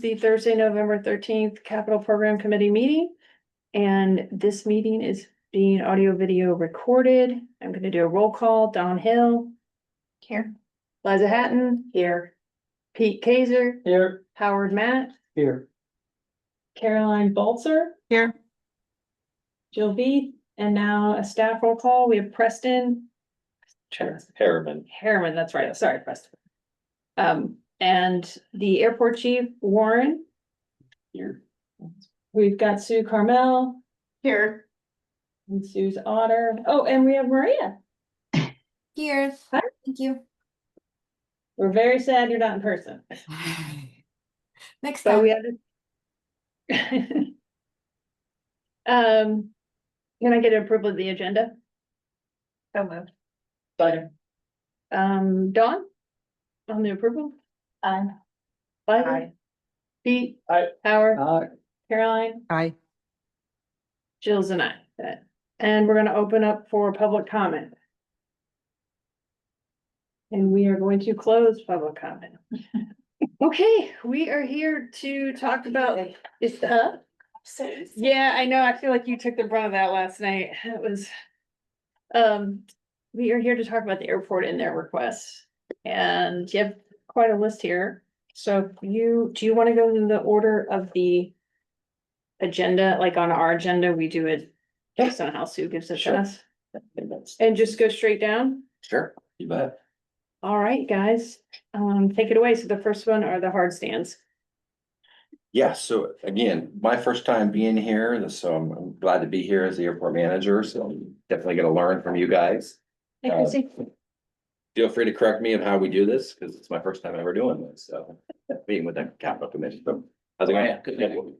the Thursday, November 13th Capital Program Committee meeting. And this meeting is being audio video recorded. I'm gonna do a roll call. Don Hill. Here. Liza Hatton. Here. Pete Kaiser. Here. Howard Matt. Here. Caroline Bolzer. Here. Jill Beat. And now a staff roll call. We have Preston. Harriman. Harriman, that's right. Sorry, Preston. And the airport chief, Warren. Here. We've got Sue Carmel. Here. And Sue's Otter. Oh, and we have Maria. Here. Hi. Thank you. We're very sad you're not in person, Next but time. we had to. Can I get approval of the agenda? So moved. Second. Dawn? On the approval? Aye. Liza? Aye. Pete? Aye. Howard? Caroline? Aye. Jill's and I. And we're gonna open up for public comment. And we are going to close public comment. Okay, we are here to talk about, is the, yeah, I know, I feel like you took the brunt of that last night, it was. We are here to talk about the airport and their requests, and you have quite a list here. So do you wanna go in the order of the agenda, like on our agenda, we do it based on how Sue gives it to Sure. us? And just go straight down? Sure, you bet. All right, guys, take it away. So the first one are the hard stands. Yeah, so again, my first time being here, so I'm glad to be here as the airport manager, so I'm definitely gonna learn from you guys. Hey, Chrissy. Feel free to correct me on how we do this, because it's my first time ever doing this, so being with the capital committee, so. How's it going? Good.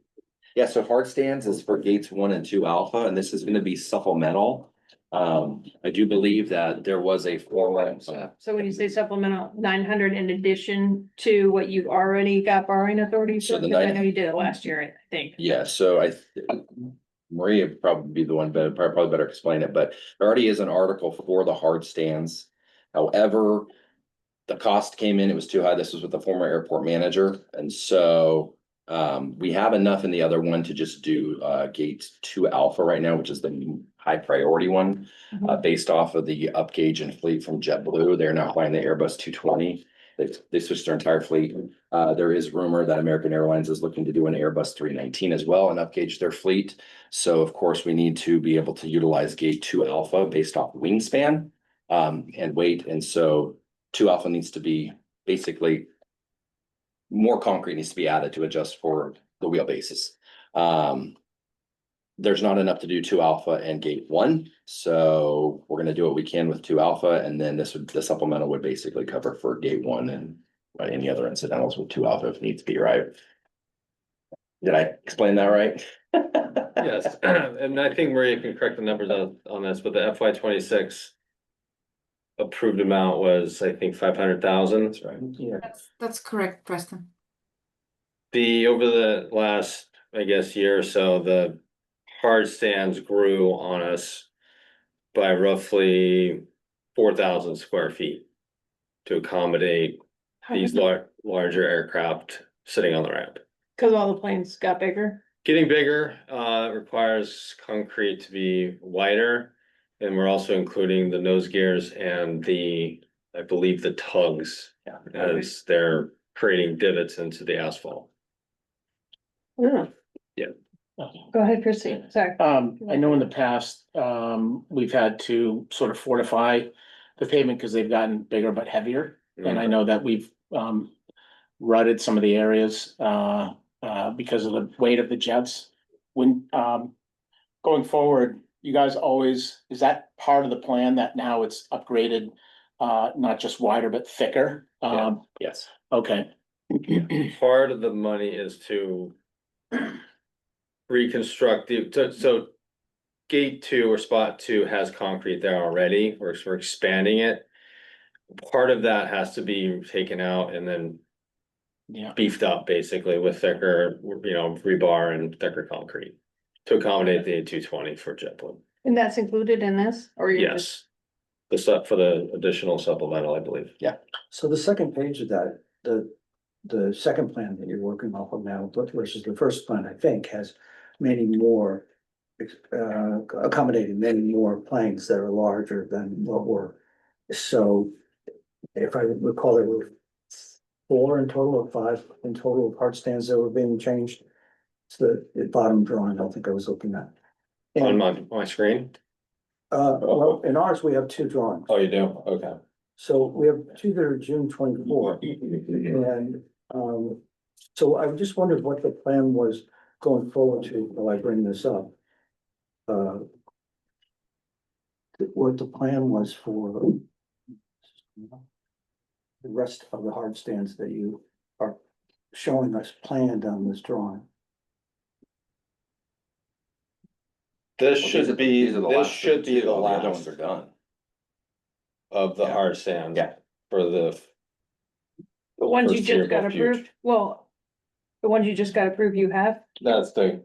Yeah, so hard stands is for gates 1 and 2 alpha, and this is gonna be supplemental. I do believe that there was a formal. So when you say supplemental 900 in addition to what you've already got borrowing authority, So for, the because I nine- know you did it last year, I think. Yeah, so Maria would probably be the one, but probably better explain it, but there already is an article for the hard stands. However, the cost came in, it was too high. This was with the former airport manager, and so. We have enough in the other one to just do gate 2 alpha right now, which is the high priority one. Based off of the upgauge and fleet from JetBlue, they're now flying the Airbus 220. They switched their entire fleet. There is rumor that American Airlines is looking to do an Airbus 319 as well and upgauge their fleet. So of course, we need to be able to utilize gate 2 alpha based off wingspan and weight. And so 2 alpha needs to be basically more concrete needs to be added to adjust for the wheelbases. There's not enough to do 2 alpha and gate 1, so we're gonna do what we can with 2 alpha, and then the supplemental would basically cover for gate 1 and any other incidentals with 2 alpha if needs be, right? Did I explain that right? Yes, and I think Maria can correct the numbers on this, but the FY 26 approved amount was, I think, 500,000. That's right. Yeah. That's correct, Preston. Over the last, I guess, year or so, the hard stands grew on us by roughly 4,000 square feet to accommodate these larger aircraft sitting on the ramp. Cause all the planes got bigger. Getting bigger requires concrete to be wider. And we're also including the nose gears and I believe the tugs as they're creating divots into the asphalt. Yeah. Yeah. Go ahead, Chrissy, sorry. I know in the past, we've had to sort of fortify the pavement because they've gotten bigger but heavier. And I know that we've, rutted some of the areas, because of the weight of the jets. When, going forward, you guys always, is that part of the plan that now it's upgraded, not just wider, but thicker? Yes. Okay. Part of the money is to reconstruct so gate 2 or spot 2 has concrete there already. We're expanding it. Part of that has to be taken out and then Yeah. beefed up basically with thicker, rebar and thicker concrete to accommodate the 220 for JetBlue. And that's included in this, or you're just? Yes. The stuff for the additional supplemental, I believe. So the second page of that, the the second plan that you're working off of now versus the first plan, I think, has many more accommodating many more planes that are larger than what were. So if I recall, there were 4 in total, or 5 in total of hard stands that were being changed. It's the bottom drawing, I think I was looking at. On And, my screen? well, in ours, we have 2 drawings. Oh, you do? Okay. So we have 2 that are June 24. And, so I just wondered what the plan was going forward to, while I bring this up. What the plan was for the rest of the hard stands that you are showing us planned on this drawing. This Well, should be, these are the this last should be two, the all other ones last are done. of the Yeah. hard stands. Yeah. For the, The ones you First year just got above huge. approved, well, the ones you just got approved, you have? that's the,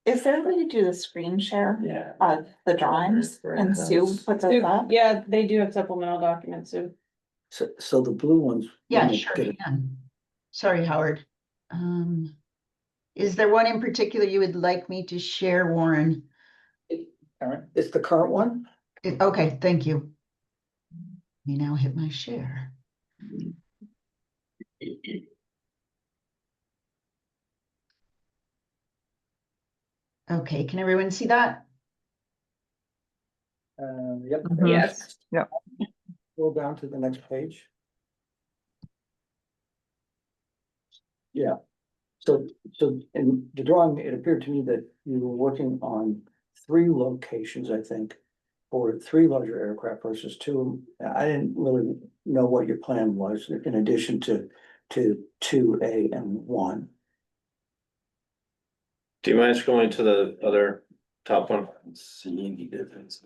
Is there a way to do the screen share Yeah. of the drawings and Sue puts those up? Yeah, they do have supplemental documents, so. So the blue ones. Yeah, when they sure get you it- can. Sorry, Howard. Is there one in particular you would like me to share, Warren? It's the current one? Okay, thank you. You now hit my share. Okay, can everyone see that? Yep. Yes. Go down to the next page. Yeah, so in the drawing, it appeared to me that you were working on 3 locations, I think. For 3 larger aircraft versus 2. I didn't really know what your plan was in addition to 2A and 1. do you mind scrolling to the other top one? See any difference.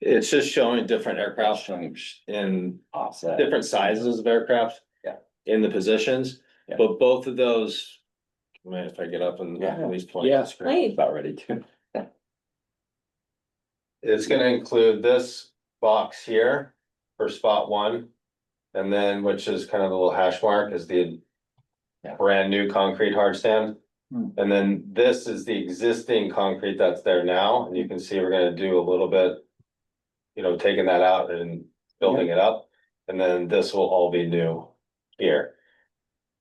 It's just showing different aircraft Showing in offset. different sizes of aircraft. Yeah. In the positions, Yeah. but both of those, man, if I get up and Yeah. at least point. Yeah. Please. About ready to. It's gonna include this box here for spot 1. And then, which is kind of a little hash mark, is the Yeah. brand new concrete hard stand. Hmm. And then this is the existing concrete that's there now, and you can see we're gonna do a little bit. You know, taking that out and building it up, and then this will all be new here.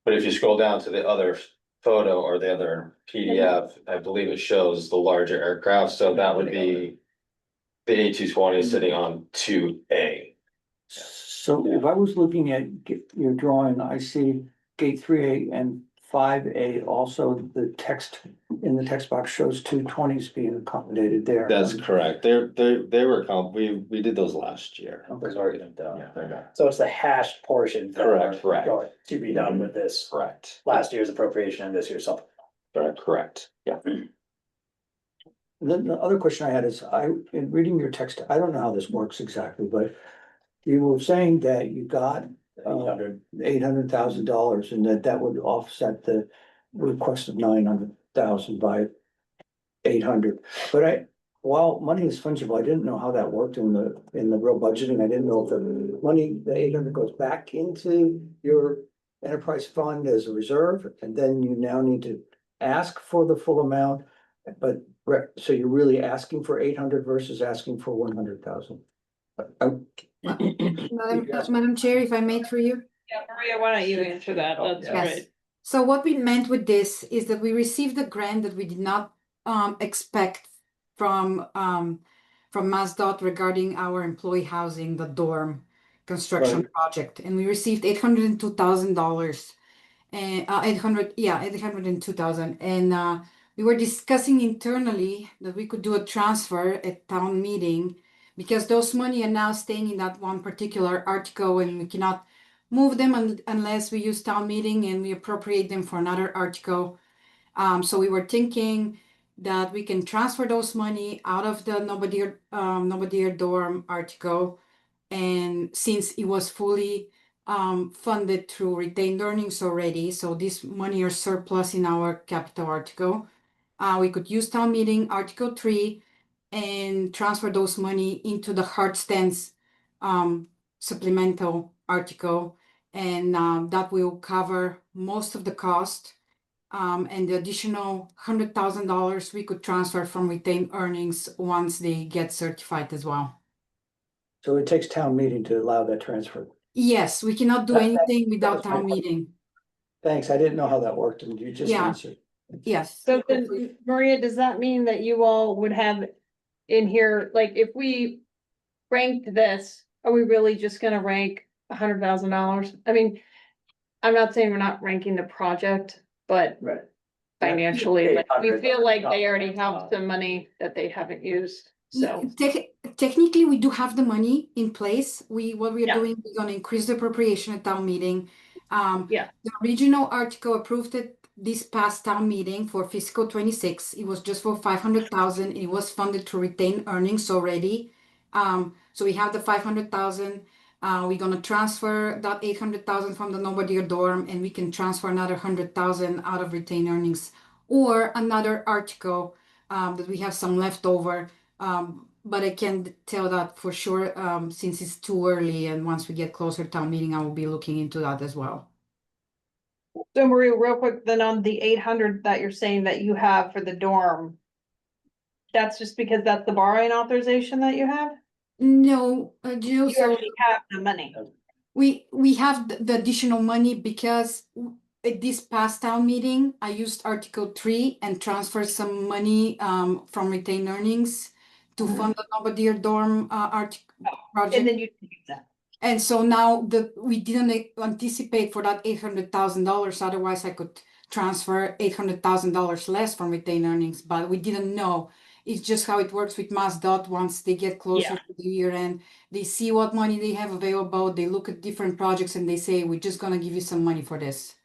But if you scroll down to the other photo or the other PDF, I believe it shows the larger aircraft, so that would be. The A220 sitting on 2A. So if I was looking at your drawing, I see gate 3A and 5A, also the text in the text box shows 220s being accommodated there. That's correct, they were, we did those last year. Okay. already been done. Yeah, they're done. So it's the hashed portion. that Correct, are correct. going To be done with this Correct. last year's appropriation and this year's supplement. Correct. Yeah. Then the other question I had is, in reading your text, I don't know how this works exactly, but you were saying that you got $800,000 and that would offset the request of 900,000 by 800. But while money is fungible, I didn't know how that worked in the real budgeting. I didn't know if the money, the 800 goes back into your enterprise fund as a reserve, and then you now need to ask for the full amount. But so you're really asking for 800 versus asking for 100,000. Madam Chair, if I may through you? Yeah, Maria, why don't you answer that? That's Yes. right. So what we meant with this is that we received a grant that we did not expect from MassDOT regarding our employee housing, the dorm construction Right. project, and we received $802,000. And 802,000, and we were discussing internally that we could do a transfer at town meeting because those money are now staying in that one particular article and we cannot move them unless we use town meeting and we appropriate them for another article. So we were thinking that we can transfer those money out of the Nobody dorm article, and since it was fully funded through retained earnings already, so this money are surplus in our capital article. We could use town meeting Article 3 and transfer those money into the hard stands supplemental article, And that will cover most of the cost. And the additional $100,000 we could transfer from retained earnings once they get certified as well. So it takes town meeting to allow that transfer. Yes, we cannot do That- anything that without was my town question. meeting. Thanks, I didn't know how that worked, and you just Yeah. answered. Yes. So then, Maria, does that mean that you all would have in here, like, if we ranked this, are we really just gonna rank $100,000? I mean, I'm not saying we're not ranking the project, but Right. financially, like, we 800, feel like they already have some money that they haven't used, so. Technically, we do have the money in place. What we're Yeah. doing, we're gonna increase the appropriation at town meeting. Yeah. The original article approved it this past town meeting for fiscal 26. It was just for 500,000. It was funded to retain earnings already. So we have the 500,000. We're gonna transfer that 800,000 from the Nobody dorm, and we can transfer another 100,000 out of retained earnings, or another article that we have some left over. But I can't tell that for sure, since it's too early, and once we get closer to town meeting, I will be looking into that as well. So Maria, real quick, then on the 800 that you're saying that you have for the dorm. That's just because that's the borrowing authorization that you have? No, Jill, You so already have the money. we have the additional money because at this past town meeting, I used Article 3 and transferred some money from retained earnings to fund the Nobody dorm project. And then you can use that. And so now we didn't anticipate for that $800,000, otherwise I could transfer $800,000 less from retained earnings, but we didn't know. It's just how it works with MassDOT. Once they get closer Yeah. to the year end, they see what money they have available, they look at different projects and they say, we're just gonna give you some money for this.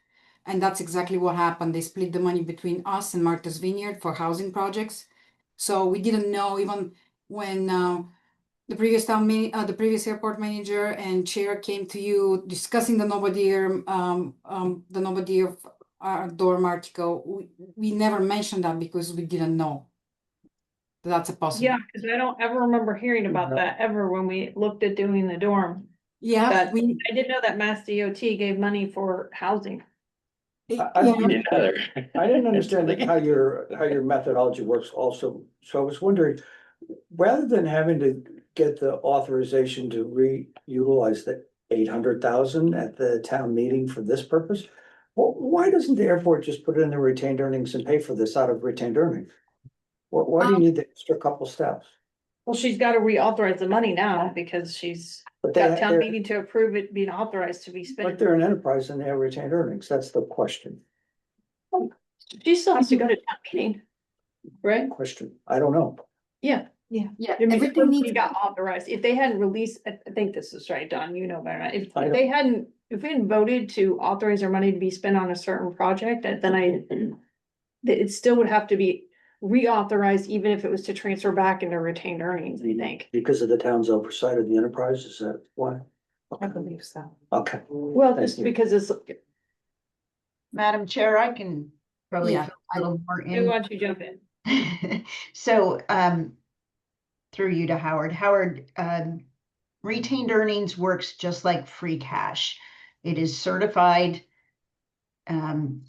And that's exactly what happened. They split the money between us and Martha's Vineyard for housing projects. So we didn't know even when the previous the previous airport manager and chair came to you discussing the Nobody dorm article. We never mentioned that because we didn't know that's a Yeah, possibility. because I don't ever remember hearing about No. that ever when we looked at doing the dorm. Yeah, That, I we, didn't know that Mass DOT gave money for housing. I yeah, Me neither. I didn't understand how your methodology works also, so I was wondering, rather than having to get the authorization to reutilize the 800,000 at the town meeting for this purpose, why doesn't the airport just put it in the retained earnings and pay for this out of retained earnings? Why do you need the extra couple steps? Well, she's got to reauthorize the money now because she's But got town they're, meeting to approve it being authorized to be but spent. they're an enterprise and they have retained earnings, that's the question, She still has to go to town meeting, right? I don't know. Yeah. yeah, I mean, everything everything needs. got authorized. If they hadn't released, I think this is right, Don, you know better. If I know. they hadn't, if we hadn't voted to authorize our money to be spent on a certain project, then it still would have to be reauthorized, even if it was to transfer back into retained earnings, I think. Because of the town's oversight of the enterprise, is that why? I believe so. Okay. Well, Thank just you. because it's, Madam Chair, I can probably Yeah, fill a little more why in. don't you jump in? So, through you to Howard. Howard, retained earnings works just like free cash. It is certified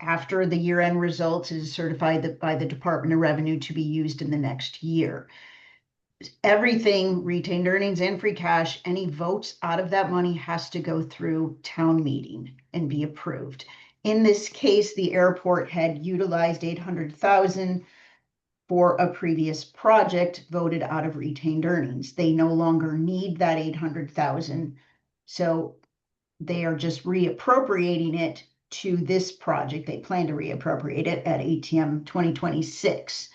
after the year-end results. It is certified by the Department of Revenue to be used in the next year. Everything, retained earnings and free cash, any votes out of that money has to go through town meeting and be approved. In this case, the airport had utilized 800,000 for a previous project voted out of retained earnings. They no longer need that 800,000. So they are just reappropriating it to this project. They plan to reappropriate it at ATM 2026.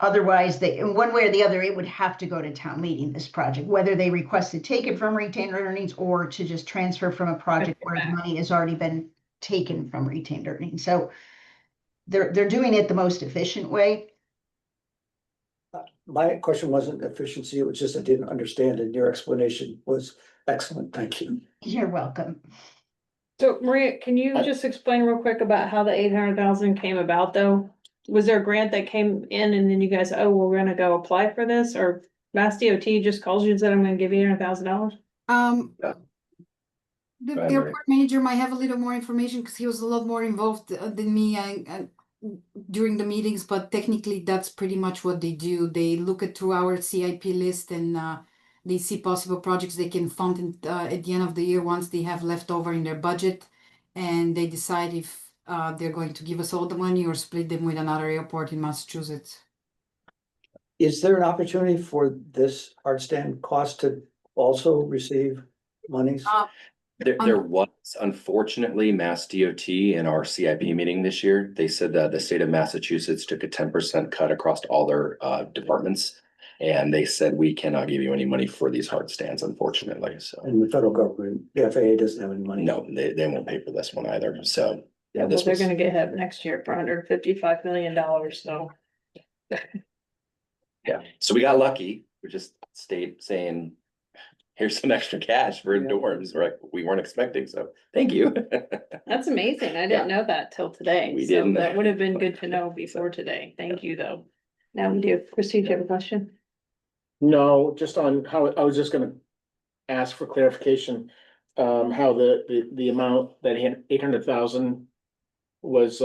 Otherwise, in one way or the other, it would have to go to town meeting, this project, whether they request to take it from retained earnings or to just transfer from a project where the money has already been taken from retained earnings. So they're doing it the most efficient way. My question wasn't efficiency, it was just I didn't understand, and your explanation was excellent, thank you. You're welcome. So Maria, can you just explain real quick about how the 800,000 came about though? Was there a grant that came in and then you guys, oh, we're gonna go apply for this, or Mass DOT just calls you and said, I'm gonna give you $800,000? The Go ahead, Maria. airport manager might have a little more information because he was a lot more involved than me during the meetings, but technically that's pretty much what they do. They look at through our CIP list and they see possible projects they can fund at the end of the year once they have left over in their budget. And they decide if they're going to give us all the money or split them with another airport in Massachusetts. Is there an opportunity for this hard stand cost to also receive monies? There was, unfortunately, Mass DOT in our CIP meeting this year, they said that the state of Massachusetts took a 10% cut across all their departments. And they said, we cannot give you any money for these hard stands, unfortunately, so. And the federal government, the FAA doesn't have any money. No, they won't pay for this one either, so. Yeah, Well, this they're was, gonna get hit next year for $155 million, so. yeah, so we got lucky, we just stayed saying, here's some extra cash for dorms, right? We weren't expecting, so thank you. That's amazing. I didn't know that till today. We So didn't. that would have been good to know before today. Thank you, though. Now we do. Christie, do you have a question? No, just on how, I was just gonna ask for clarification, how the amount that he had, 800,000 was,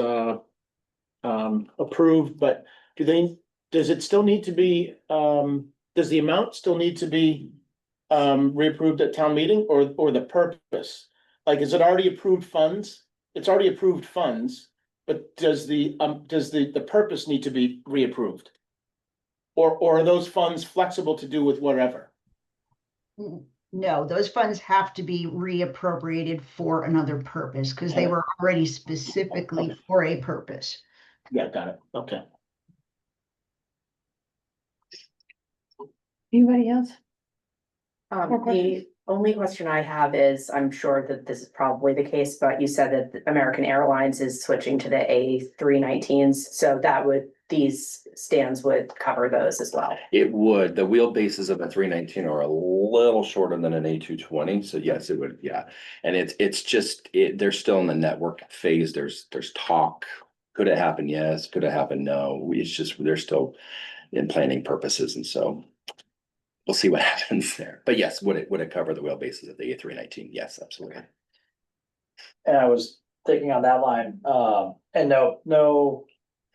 approved, but does it still need to be, does the amount still need to be reapproved at town meeting or the purpose? Like, is it already approved funds? It's already approved funds, but does the purpose need to be reapproved? Or are those funds flexible to do with whatever? No, those funds have to be reappropriated for another purpose because they were already specifically for a purpose. Yeah, got it. Okay. Anybody else? More The questions? only question I have is, I'm sure that this is probably the case, but you said that American Airlines is switching to the A319s, so these stands would cover those as well. It would, the wheelbases of a 319 are a little shorter than an A220, so yes, it would, yeah. And it's just, they're still in the network phase, there's talk. Could it happen? Yes. Could it happen? No. It's just, they're still in planning purposes, and so we'll see what happens there. But yes, would it cover the wheelbases of the A319? Yes, absolutely. And I was thinking on that line, and no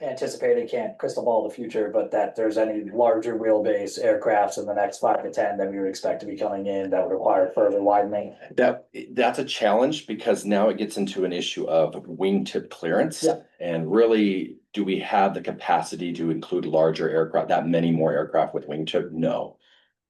anticipated, can't crystal ball the future, but that there's any larger wheelbase aircrafts in the next 5 to 10 that we would expect to be coming in that would require further widening. That's a challenge because now it gets into an issue of wingtip clearance. Yeah. And really, do we have the capacity to include larger aircraft, that many more aircraft with wingtip? No.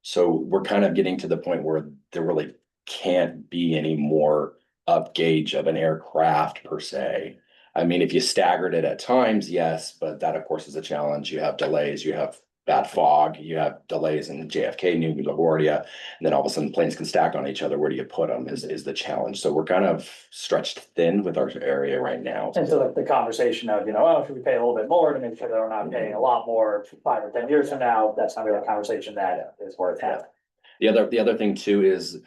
So we're kind of getting to the point where there really can't be any more up gauge of an aircraft per se. I mean, if you staggered it at times, yes, but that of course is a challenge. You have delays, you have bad fog, you have delays in JFK, New LaGuardia, and then all of a sudden planes can stack on each other. Where do you put them is the challenge. So we're kind of stretched thin with our area right now. And so the conversation of, oh, should we pay a little bit more to make sure that we're not paying a lot more 5 or 10 years from now? That's not really a conversation that is worth having. The other thing too is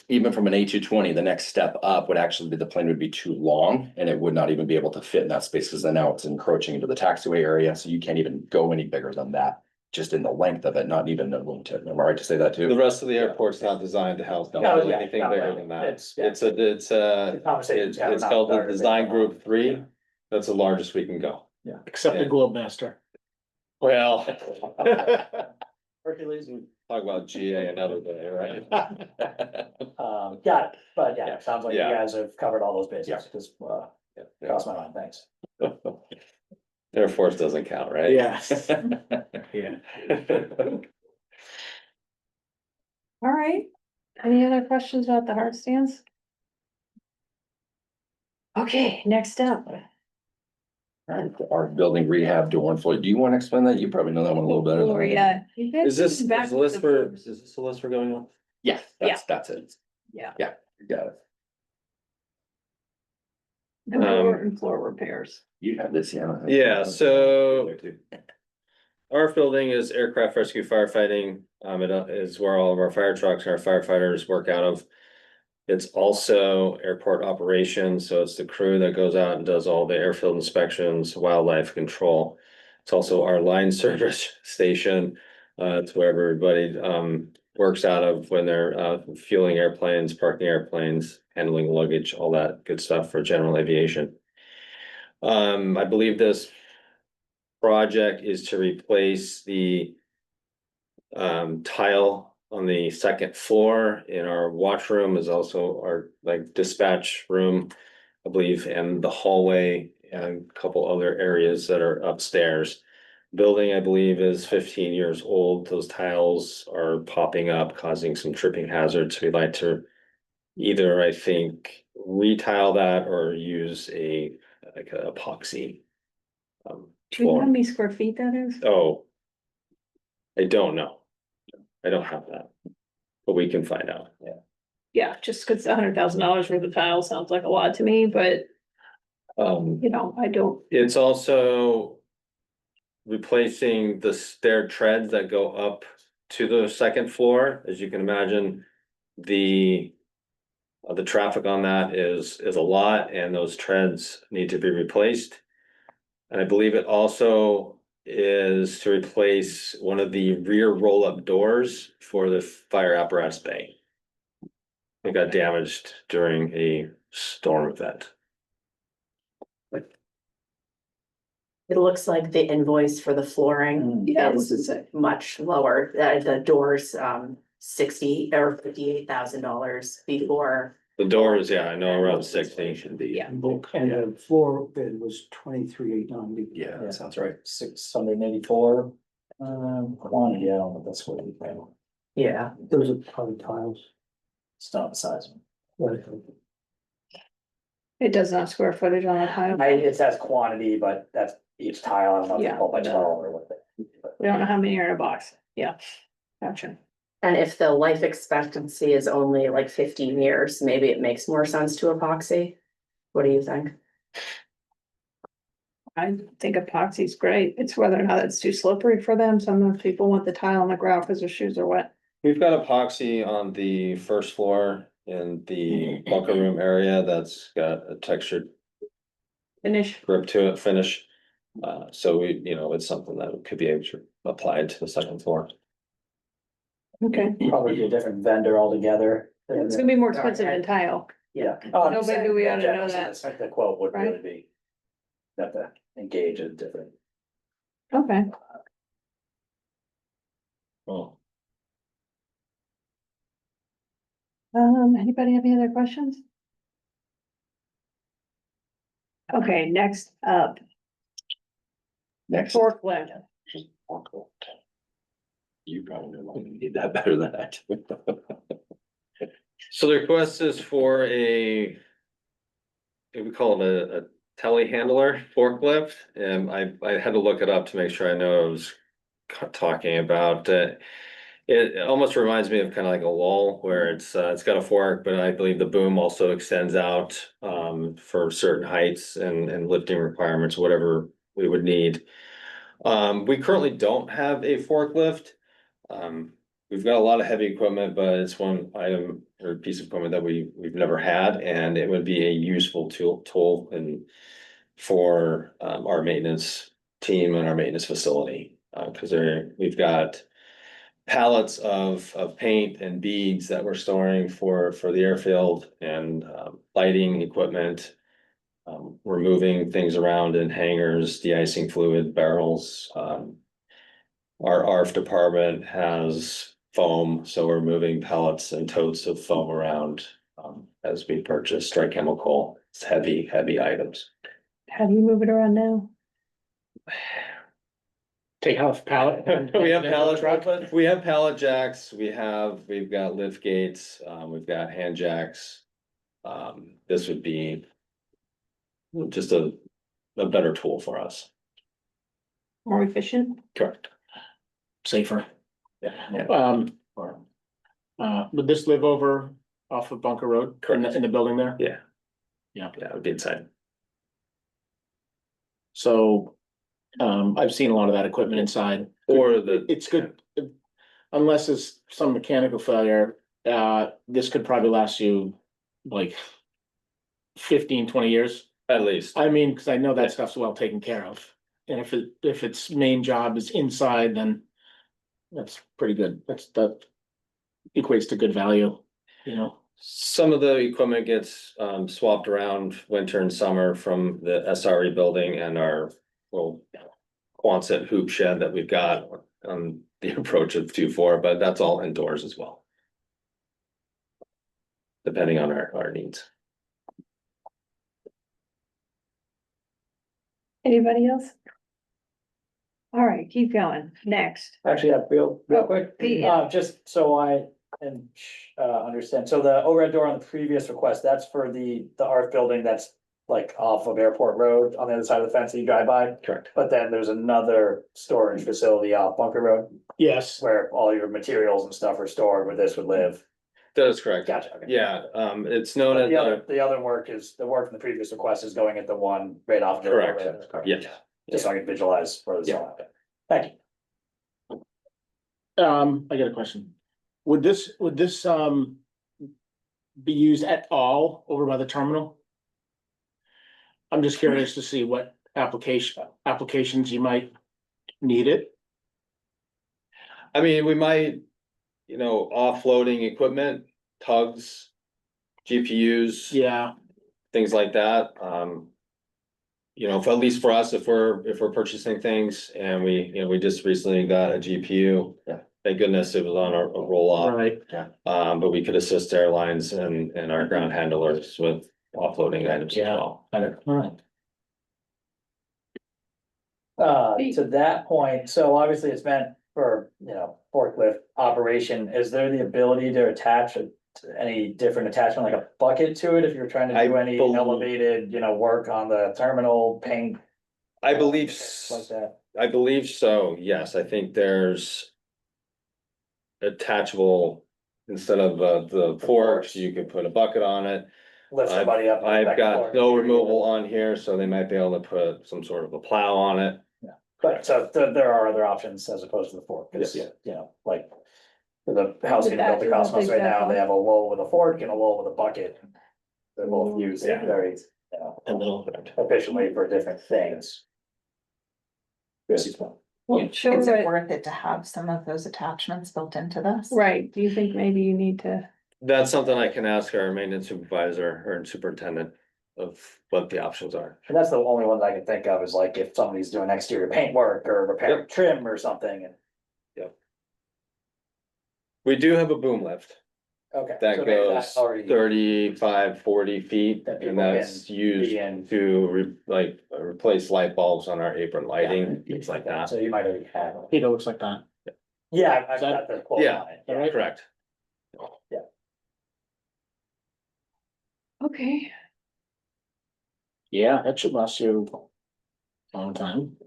even from an A220, the next step up would actually be the plane would be too long and it would not even be able to fit in that space because then now it's encroaching into the taxiway area. So you can't even go any bigger than that, just in the length of it, not even a wingtip. Am I right to say that The too? rest of the airport's not designed to house No, yeah, anything no, bigger no, than that. it's- It's The conversation. it's called the Design Group 3. That's the largest we can go. Except the Yeah. Globemaster. Well. Hercules. Talk about GA another day, right? Got it, but yeah, it sounds like you Yeah. guys have covered all those bases, Yeah. because, Yeah. crossed my mind, thanks. Air Force doesn't count, right? Yes. Yeah. All right. Any other questions about the hard stands? Okay, next up. Our building rehab door and floor. Do you want to explain that? You probably know that one a little better. than I do. Gloria. Is this the list for, is this the list for going on? Yeah, that's it. Yeah. Yeah, you got it. The door and floor repairs. You have this, yeah. Yeah, so- Our building is aircraft rescue firefighting. It is where all of our fire trucks and our firefighters work out of. It's also airport operations, so it's the crew that goes out and does all the airfield inspections, wildlife control. It's also our line service station. It's where everybody works out of when they're fueling airplanes, parking airplanes, handling luggage, all that good stuff for general aviation. I believe this project is to replace the tile on the second floor in our washroom, is also our like dispatch room, I believe, and the hallway and a couple other areas that are upstairs. Building, I believe, is 15 years old. Those tiles are popping up, causing some tripping hazards. We'd like to either, I think, retile that or use a epoxy. Do you know how floor. many square feet that is? Oh. I don't know. I don't have that. But we can find out. Yeah. Yeah, just because $100,000 worth of tile sounds like a lot to me, but you know, I don't. It's also replacing the stair treads that go up to the second floor. As you can imagine, the traffic on that is a lot, and those treads need to be replaced. And I believe it also is to replace one of the rear roll-up doors for the fire apparatus bay. It got damaged during a storm event. It looks like the invoice for the flooring Yeah, what's it is say? much lower, the doors, $60,000 or $58,000 before. The doors, yeah, I know around 60. Yeah. And the floor bid was 23,890. Yeah, that sounds right. 684. Quantity, I don't know if that's what we pay. Yeah. Those are probably tiles. It's not the size. Right. It does not have square footage on the tile. It says quantity, but that's each tile, I don't know if Yeah. it's 12 by 12 or what. We don't know how many are in a box. Yeah, gotcha. And if the life expectancy is only like 15 years, maybe it makes more sense to epoxy. What do you think? I think epoxy's great. It's whether or not it's too slippery for them. Some people want the tile on the ground because their shoes are wet. We've got epoxy on the first floor in the bunker room area that's got a textured Finish. grip to it, finish. So we, it's something that could be able to applied to the second floor. Okay. Probably be a different vendor altogether. It's gonna be more expensive than tile. Yeah. Oh, I'm No, just maybe saying, we ought to yeah, know just that. expect the quote would really Right. be. Have to engage in different. Okay. Oh. Anybody have any other questions? Okay, next up, Next. forklift. You probably need that better than I do. So the request is for we call it a telehandler forklift, and I had to look it up to make sure I know what I was talking about. It almost reminds me of kind of like a lull where it's got a fork, but I believe the boom also extends out for certain heights and lifting requirements, whatever we would need. We currently don't have a forklift. We've got a lot of heavy equipment, but it's one item or piece of equipment that we've never had, and it would be a useful tool and for our maintenance team and our maintenance facility. Cause we've got pallets of paint and beads that we're storing for the airfield and lighting equipment. We're moving things around in hangars, de-icing fluid barrels. Our ARF department has foam, so we're moving pallets and totes of foam around as we purchase dry chemical. It's heavy items. How do you move it around now? Take off pallet. We have pallet jacks, we've got lift gates, we've got hand jacks. This would be just a better tool for us. More efficient? Correct. Safer. Yeah. Would this live over off of Bunker Road? Correct. In the building there? Yeah. Yeah. Yeah, it would be inside. So, I've seen a lot of that equipment inside. Or It's good, unless it's some mechanical failure, this could probably last you like 15-20 years. At least. I mean, cause I know that stuff's well taken care of. And if its main job is inside, then that's pretty good. equates to good value, you know? Some of the equipment gets swapped around winter and summer from the SRE building and our little Quonset hoop shed that we've got on the approach of 2-4, but that's all indoors as well. Depending on our needs. Anybody else? All right, keep going. Next. Actually, yeah, real Oh, quick, Pete, yeah. just so I can understand, so the overhead door on the previous request, that's for the art building that's like off of Airport Road on the other side of the fence that you drive by, Correct. but then there's another storage facility off Bunker Road Yes. where all your materials and stuff are stored, where this would live. That is correct. Gotcha, okay. Yeah, it's known But as, the other work is, the work from the previous request is going at the one right off. of Airport Correct. Road. yes. Just so I can visualize where this all happened. Thank you. I got a question. Would this be used at all over by the terminal? I'm just curious to see what applications you might need it. I mean, we might, offloading equipment, tugs, GPUs. Yeah, Things like that, at least for us, if we're purchasing things and we just recently got a GPU. Yeah. Thank goodness it was on a roll-off, right. but we could assist airlines and our ground handlers with offloading items as Yeah. well. All right. To that point, so obviously it's meant for, forklift operation, is there the ability to attach any different attachment, like a bucket to it, if you're trying to I do any believe- elevated, work on the terminal, paint? I believe, things Like that, I believe so, yes, I think there's attachable, instead of the forks, you could put a bucket on it. lift somebody up. I've got snow removal on here, so they might be able to put some sort of a plow on it. But so there are other options as opposed to the fork, because, Yeah. like. The house getting built across from us right now, they have a lull with a fork and a lull with a bucket. They're both used Yeah. very, A little. efficiently for different things. Well, show Is it it, worth it to have some of those attachments built into this? right, do you think maybe you need to, That's something I can ask our maintenance supervisor or superintendent of what the options are. And that's the only one that I can think of is like if somebody's doing exterior paint work or repair trim or something and. We do have a boom lift Okay. so that maybe goes that's already 35, 40 feet, That people and that's can used be in. to replace light bulbs on our apron lighting, things like that. So you might already have. it. Peter looks like that. Yeah, I've Is that- got the quote Yeah. on it. All right. Correct. okay, Yeah, that should last you a long time.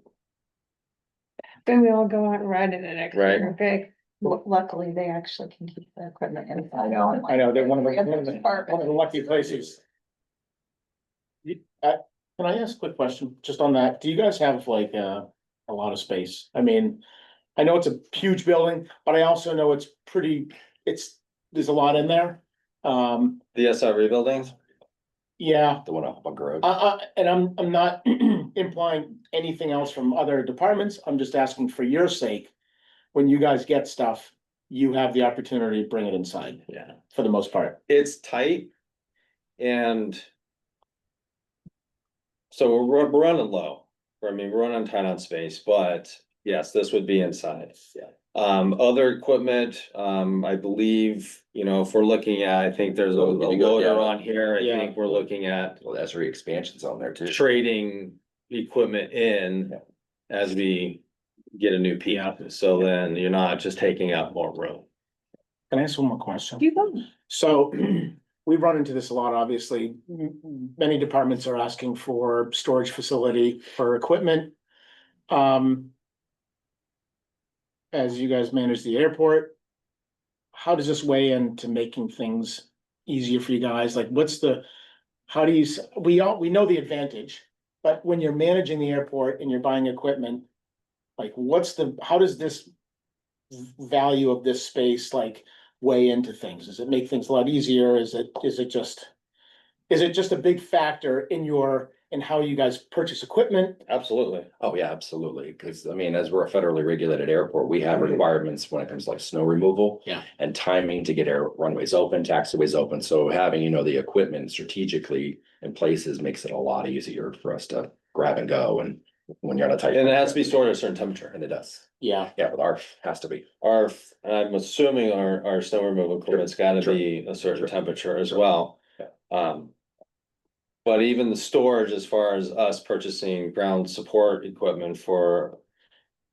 then we all go out and ride in it next Right. year, okay? Luckily, they actually can keep the equipment inside. I know, they're one of the lucky places. Can I ask a quick question just on that? Do you guys have like a lot of space? I mean, I know it's a huge building, but I also know there's a lot in there. The SRE buildings, Yeah, The one off Bunker Road. and I'm not implying anything else from other departments. I'm just asking for your sake. When you guys get stuff, you have the opportunity to bring it inside, yeah, for the most part. it's tight. And so we're running low. We're running tight on space, but yes, this would be inside. Yeah. Other equipment, I believe, if we're looking at, I think there's a Well, you go loader down. on here. I Yeah. think we're looking at Well, that's expansions on there too. trading equipment in Yeah. as we get a new piece. So then you're not just taking up more room. Can I ask one more question? You go. So we've run into this a lot, obviously. Many departments are asking for storage facility for equipment. As you guys manage the airport, how does this weigh into making things easier for you guys? Like, we know the advantage, but when you're managing the airport and you're buying equipment, like, how does this value of this space like weigh into things? Does it make things a lot easier? Is it just a big factor in your and how you guys purchase equipment. Absolutely. Oh, yeah, absolutely. Cause I mean, as we're a federally regulated airport, we have requirements when it comes to like snow removal. Yeah. And timing to get air runways open, taxiways open. So having, the equipment strategically in places makes it a lot easier for us to grab and go and when you're on a tight. And it has to be stored at a certain temperature. And it does. Yeah, Yeah, with ARF has to be. I'm assuming our snow removal equipment's gotta Sure. be a certain Sure. temperature as Sure. well. Yeah. But even the storage, as far as us purchasing ground support equipment for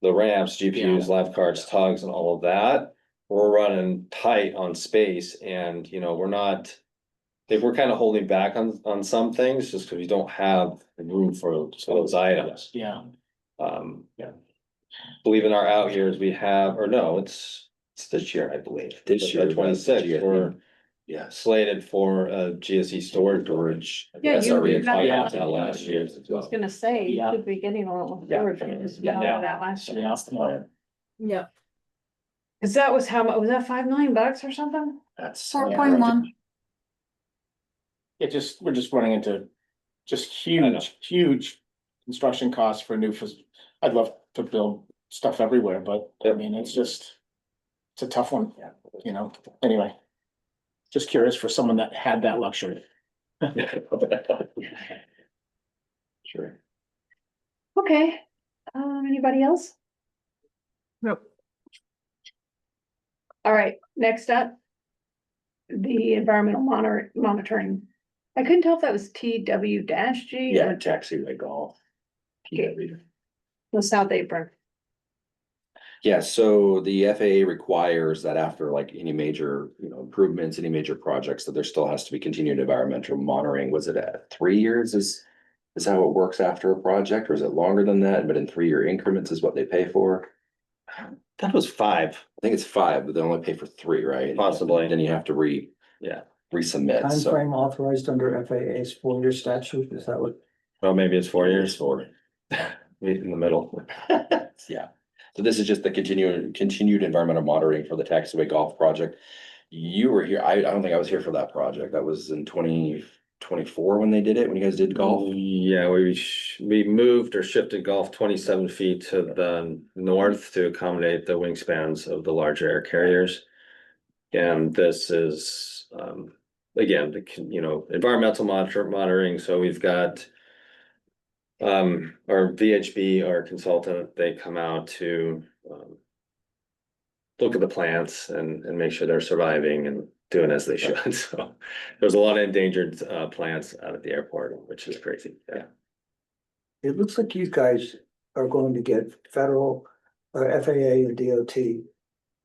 the ramps, GPUs, live cards, tugs and all of that, we're running tight on space and, we're not. I think we're kind of holding back on some things just because we don't have the room for those items. yeah. Yeah. Believe in our out years, we have, or no, it's this year, I believe. This year, 26, GSE. we're Yes. slated for GSE storage. Yeah, you- SRE you and got finance that. out last year as I was well. gonna say, you Yeah. could be getting a little Yeah. storage. Because we Yeah. got that last year. Yeah. Yeah. Cause that was how much, was that $5 million or something? That's. 4.1. We're just running into just know. huge construction costs for new, I'd love to build stuff everywhere, but I mean, it's a tough one, anyway. Just curious for someone that had that luxury. Sure. Okay, anybody else? Nope. All right, next up. The environmental monitoring. I couldn't tell if that was TW-G Yeah, or taxiway golf. Okay. the South Apron. Yeah, so the FAA requires that after like any major, improvements, any major projects, that there still has to be continued environmental monitoring. Was it at 3 years is how it works after a project, or is it longer than that? But in 3-year increments is what they pay for? That was 5. I think it's 5, but they only pay for 3, right? Possibly. Then you have to Yeah. resubmit, so. Timeframe authorized under FAA's 4-year statute, is that what? Well, maybe it's 4 years. For. Meet in the middle. Yeah, so this is just the continued environmental monitoring for the taxiway golf project. You were here, I don't think I was here for that project. That was in 2024 when they did it, when you guys did golf. Yeah, we moved or shifted golf 27 feet to the north to accommodate the wingspans of the larger air carriers. And this is, again, environmental monitoring, so we've got. Our VHB, our consultant, they come out to. Look at the plants and make sure they're surviving and doing as they should, so. There's a lot of endangered plants out at the airport, which is crazy, yeah. It looks like you guys are going to get federal, FAA and DOT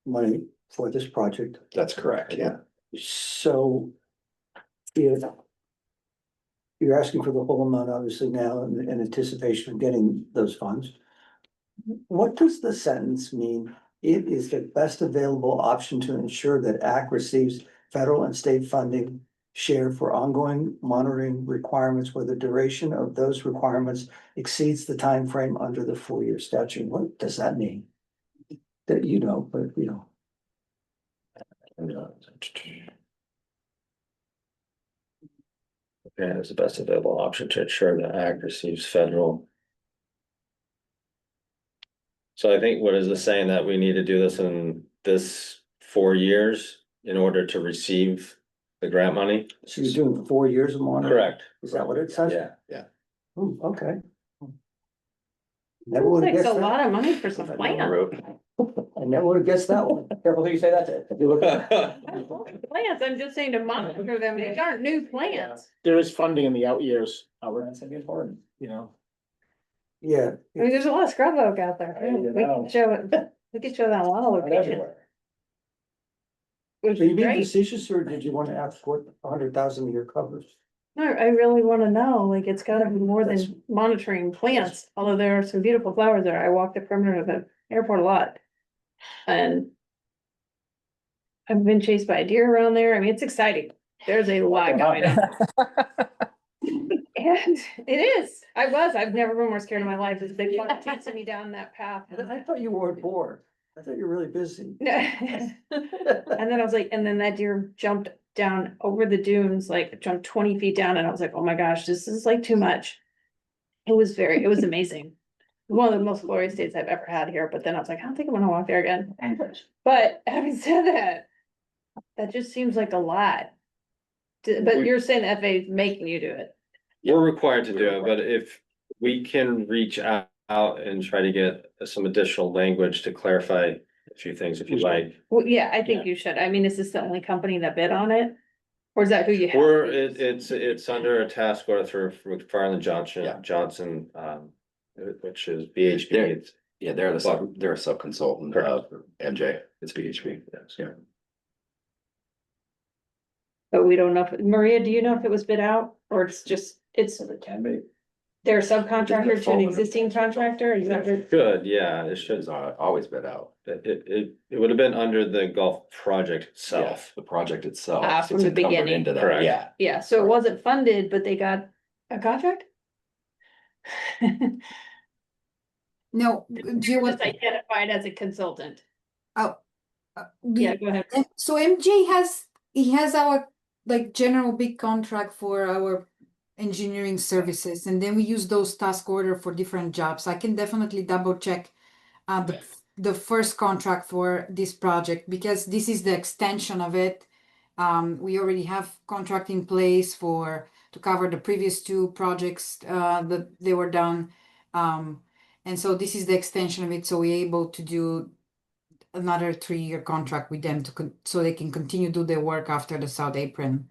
money for this project. That's correct, yeah. So if you're asking for the whole amount, obviously now in anticipation of getting those funds. What does the sentence mean? It is the best available option to ensure that AC receives federal and state funding share for ongoing monitoring requirements where the duration of those requirements exceeds the time frame under the 4-year statute. What does that mean? That but Yeah, it's the best available option to ensure that AC receives federal. So I think, what is this saying, that we need to do this in this 4 years in order to receive the grant money? So you're doing 4 years of monitoring? Correct. Is that what it says? Yeah. Ooh, okay. Never would have Takes a guessed lot that. of money for some land. I never would have guessed that one. Careful who you say that to. If you look at- Plants, I'm just saying to monitor them, these aren't new plants. There is funding in the out years, Howard, That's gonna be important. Yeah, I mean, there's a lot of scrub oak out there. There you We go. can show it, we can show that in a lot of locations. Everywhere. Which are you is being great. facetious or did you want to ask what 100,000 of your covers? No, I really wanna know, like, it's gotta be more That's- than monitoring plants, although there are some beautiful flowers there. I walk the perimeter of the airport a lot. And I've been chased by a deer around there. I mean, it's exciting. There's a lot going on. And it is. I've never been more scared in my life as they want to chase me down that path. I thought you weren't bored. I thought you were really busy. And then I was like, and then that deer jumped down over the dunes, like jumped 20 feet down, and I was like, oh my gosh, this is like too much. It was amazing. One of the most glorious days I've ever had here, but then I was like, I don't think I'm gonna walk there again. But having said that, that just seems like a lot. But you're saying the FAA is making you do it. We're required to do it, but if we can reach out and try to get some additional language to clarify a few things, if you like. Well, yeah, I think you should. I mean, is this the only company that bid on it? Or is that who you have? Or it's under a task order through McFarland Yeah. Johnson, which is BHP. They're- Yeah, they're a sub-consultant of MJ, it's BHP, yeah. But we don't know if, Maria, do you know if it was bid out or it's just, it's, It can be. they're a subcontractor to an existing contractor? Is that what- Good, yeah, it should, It's always been out. it would have been under the golf project itself. The project itself. Ah, from it's the encumbered beginning. Into that, Correct. yeah. Yeah, so it wasn't funded, but they got a contract? No, do you want? Just identified as a consultant. Do Yeah, you- go ahead. So MJ he has our like general big contract for our engineering services, and then we use those task order for different jobs. I can definitely double check the first contract for this project, because this is the extension of it. We already have contract in place to cover the previous two projects that they were done. And so this is the extension of it, so we're able to do another 3-year contract with them so they can continue do their work after the South Apron.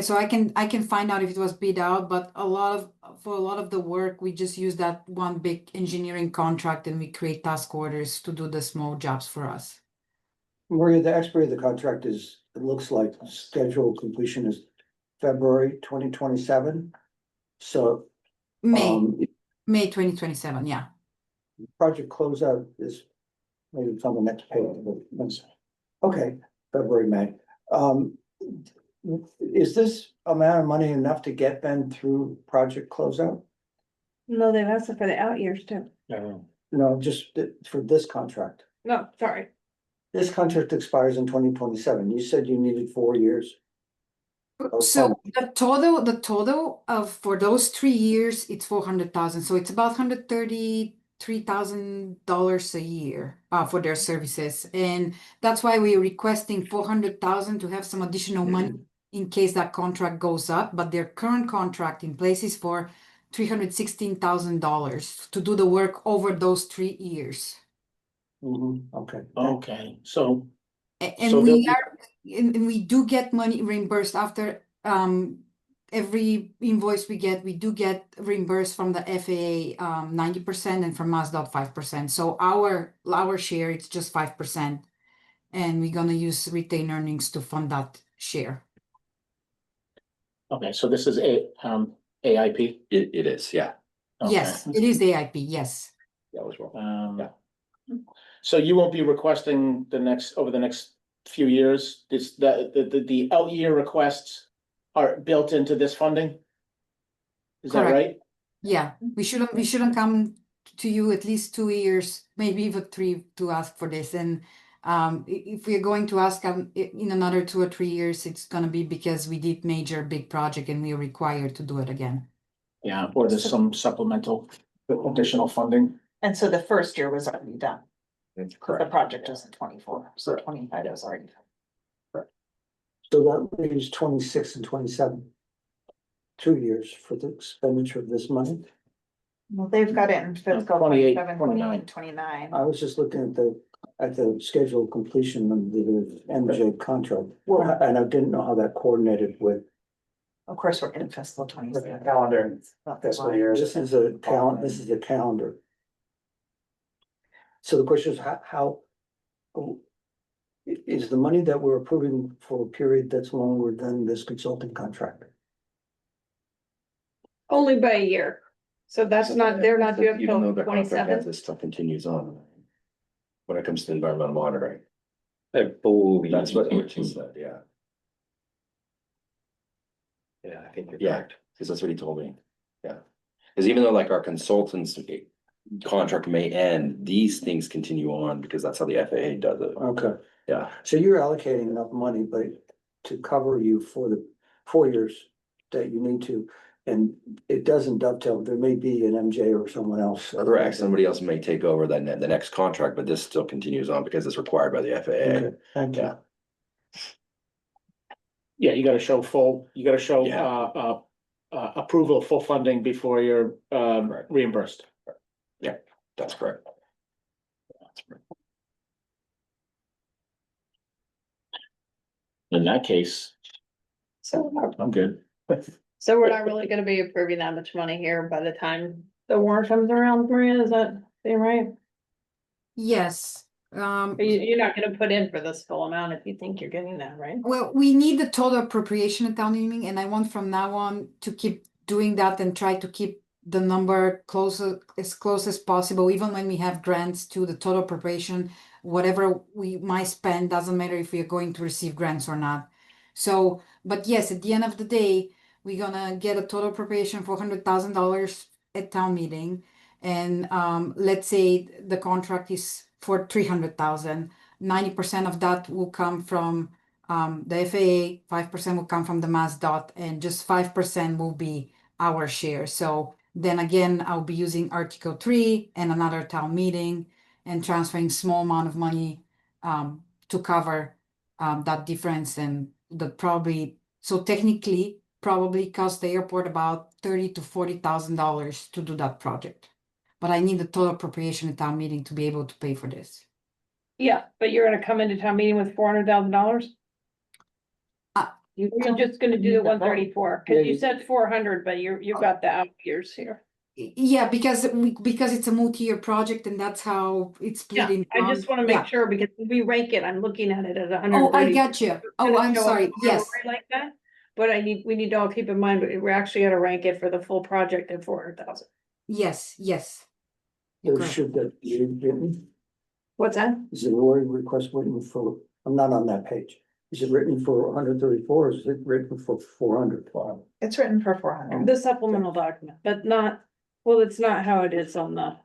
So I can find out if it was bid out, but for a lot of the work, we just use that one big engineering contract, and we create task orders to do the small jobs for us. Maria, the expiry of the contract is, it looks like scheduled completion is February 2027. So, May 2027, yeah. project closeout is maybe it's on the next page, but that's, okay, February, May. Is this amount of money enough to get them through project closeout? No, they've asked for the out years too. No, just for this contract. No, sorry. This contract expires in 2027. You said you needed 4 years. So the total of for those 3 years, it's 400,000. So it's about $133,000 a year for their services, and that's why we're requesting 400,000 to have some additional money in case that contract goes up. But their current contract in place is for $316,000 to do the work over those 3 years. Okay. Okay, so And So we they'll are, and we do get money reimbursed after every invoice we do get reimbursed from the FAA 90% and from MassDOT 5%. So our share, it's just 5%. And we're gonna use retained earnings to fund that share. okay, so this is AIP? It is, yeah. Okay. Yes, it is AIP, yes. That was wrong. Um, Yeah. So you won't be requesting over the next few years, the out year requests are built into this funding? Is that Correct. right? Yeah, we shouldn't come to you at least 2 years, maybe even 3 to ask for this. And if we're going to ask in another 2 or 3 years, it's gonna be because we did major big project and we are required to do it again. Yeah, or there's some supplemental additional funding? And so the first year was already done. The Correct. project was in 24, so 25 was already. So that leaves 26 and 27. 2 years for the expenditure of this money. Well, they've got it in fiscal 28, 27, 29. 29. I was just looking at the scheduled completion of the MJ contract. Well- And I didn't know how that coordinated with, Of course, we're in fiscal 27. Calendar, fiscal years. this is a calendar. So the question is how is the money that we're approving for a period that's longer than this consulting contract? Only by a year. So that's not, they're not due Even though until the contract 27. This stuff continues on. When it comes to environmental monitoring, I believe. that's what she said, yeah, Yeah, I think you're Yeah. correct. because that's what he told me, yeah. Because even though like our consultants contract may end, these things continue on because that's how the FAA does it, Okay, yeah. so you're allocating enough money, but to cover you for the 4 years that you need to. and it doesn't dovetail, there may be an MJ or someone else. Correct, somebody else may take over the next contract, but this still continues on because it's required by the FAA. Okay, thank you. Yeah. Yeah, you gotta show Yeah. approval of full funding before you're Correct. reimbursed. That's correct. In that case, So, I'm good. so we're not really gonna be approving that much money here by the time the warrant comes around, Maria, is that, right? Yes, You're not gonna put in for this full amount if you think you're getting that, right? well, we need the total appropriation at town meeting, and I want from now on to keep doing that and try to keep the number as close as possible, even when we have grants to the total appropriation, whatever we might spend, doesn't matter if we are going to receive grants or not. So, but yes, at the end of the day, we're gonna get a total appropriation for $100,000 at town meeting. And let's say the contract is for 300,000, 90% of that will come from the FAA, 5% will come from the MassDOT, and just 5% will be our share. So then again, I'll be using Article 3 and another town meeting and transferring small amount of money to cover that difference, and the probably, so technically probably cost the airport about $30,000 to $40,000 to do that project. But I need the total appropriation at town meeting to be able to pay for this. Yeah, but you're gonna come into town meeting with $400,000? You're just gonna do the 134, cause you said 400, but you've got the out years here. Yeah, because it's a multi-year project, and that's how it's split Yeah, in. I just wanna yeah. make sure, because when we rank it, I'm looking at it at 130. Oh, I got you. Oh, I'm sorry. Yes. Like that, but we need to all keep in mind, we're actually gonna rank it for the full project at 400,000. Yes, yes. Or Correct. should that be written? What's that? Is the lawyer request written for, I'm not on that page. Is it written for 134 or is it written for 400? It's written for 400. The supplemental document, but not, well, it's not how it is on the.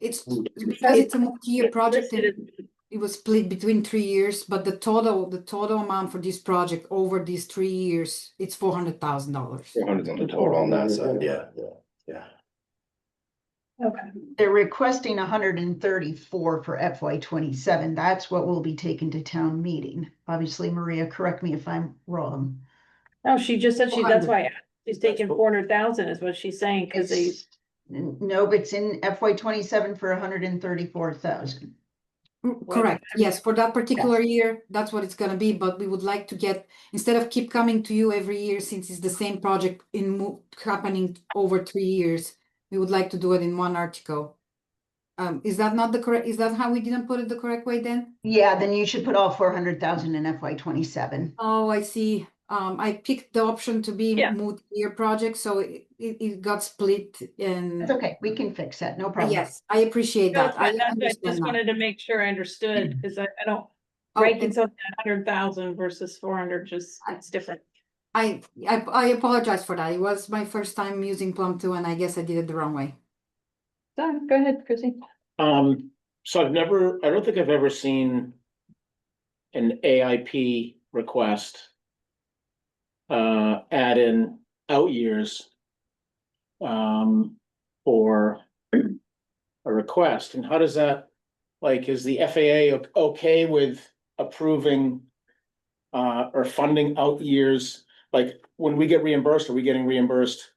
It's because it's a multi-year project, and listed it was split between 3 years, but the total amount for this project over these 3 years, it's $400,000. 400 on the total on that side, yeah. Okay. They're requesting 134 for FY 27. That's what will be taken to town meeting. Obviously, Maria, correct me if I'm wrong. No, she just said that's 400. why she's taking 400,000 is what she's saying, cause they. No, but it's in FY 27 for 134,000. Correct, yes, for that particular year, that's what it's gonna be, but we would like to get, instead of keep coming to you every year, since it's the same project happening over 3 years, we would like to do it in one article. Is that not the correct, is that how we didn't put it the correct way then? Yeah, then you should put all 400,000 in FY 27. Oh, I see. I picked the option to be Yeah. multi-year project, so it got split and. It's okay, we can fix that, no problem. Yes, I appreciate No, that. I I just understand that. wanted to make sure I understood, cause I don't. Oh, Ranking something at 100,000 versus 400, just, it's different. I apologize for that. It was my first time using Plum 2, and I guess I did it the wrong way. So, go ahead, Chrissy. So I don't think I've ever seen an AIP request add in out years for a request. And how does that, like, is the FAA okay with approving or funding out years? Like, when we get reimbursed, are we getting reimbursed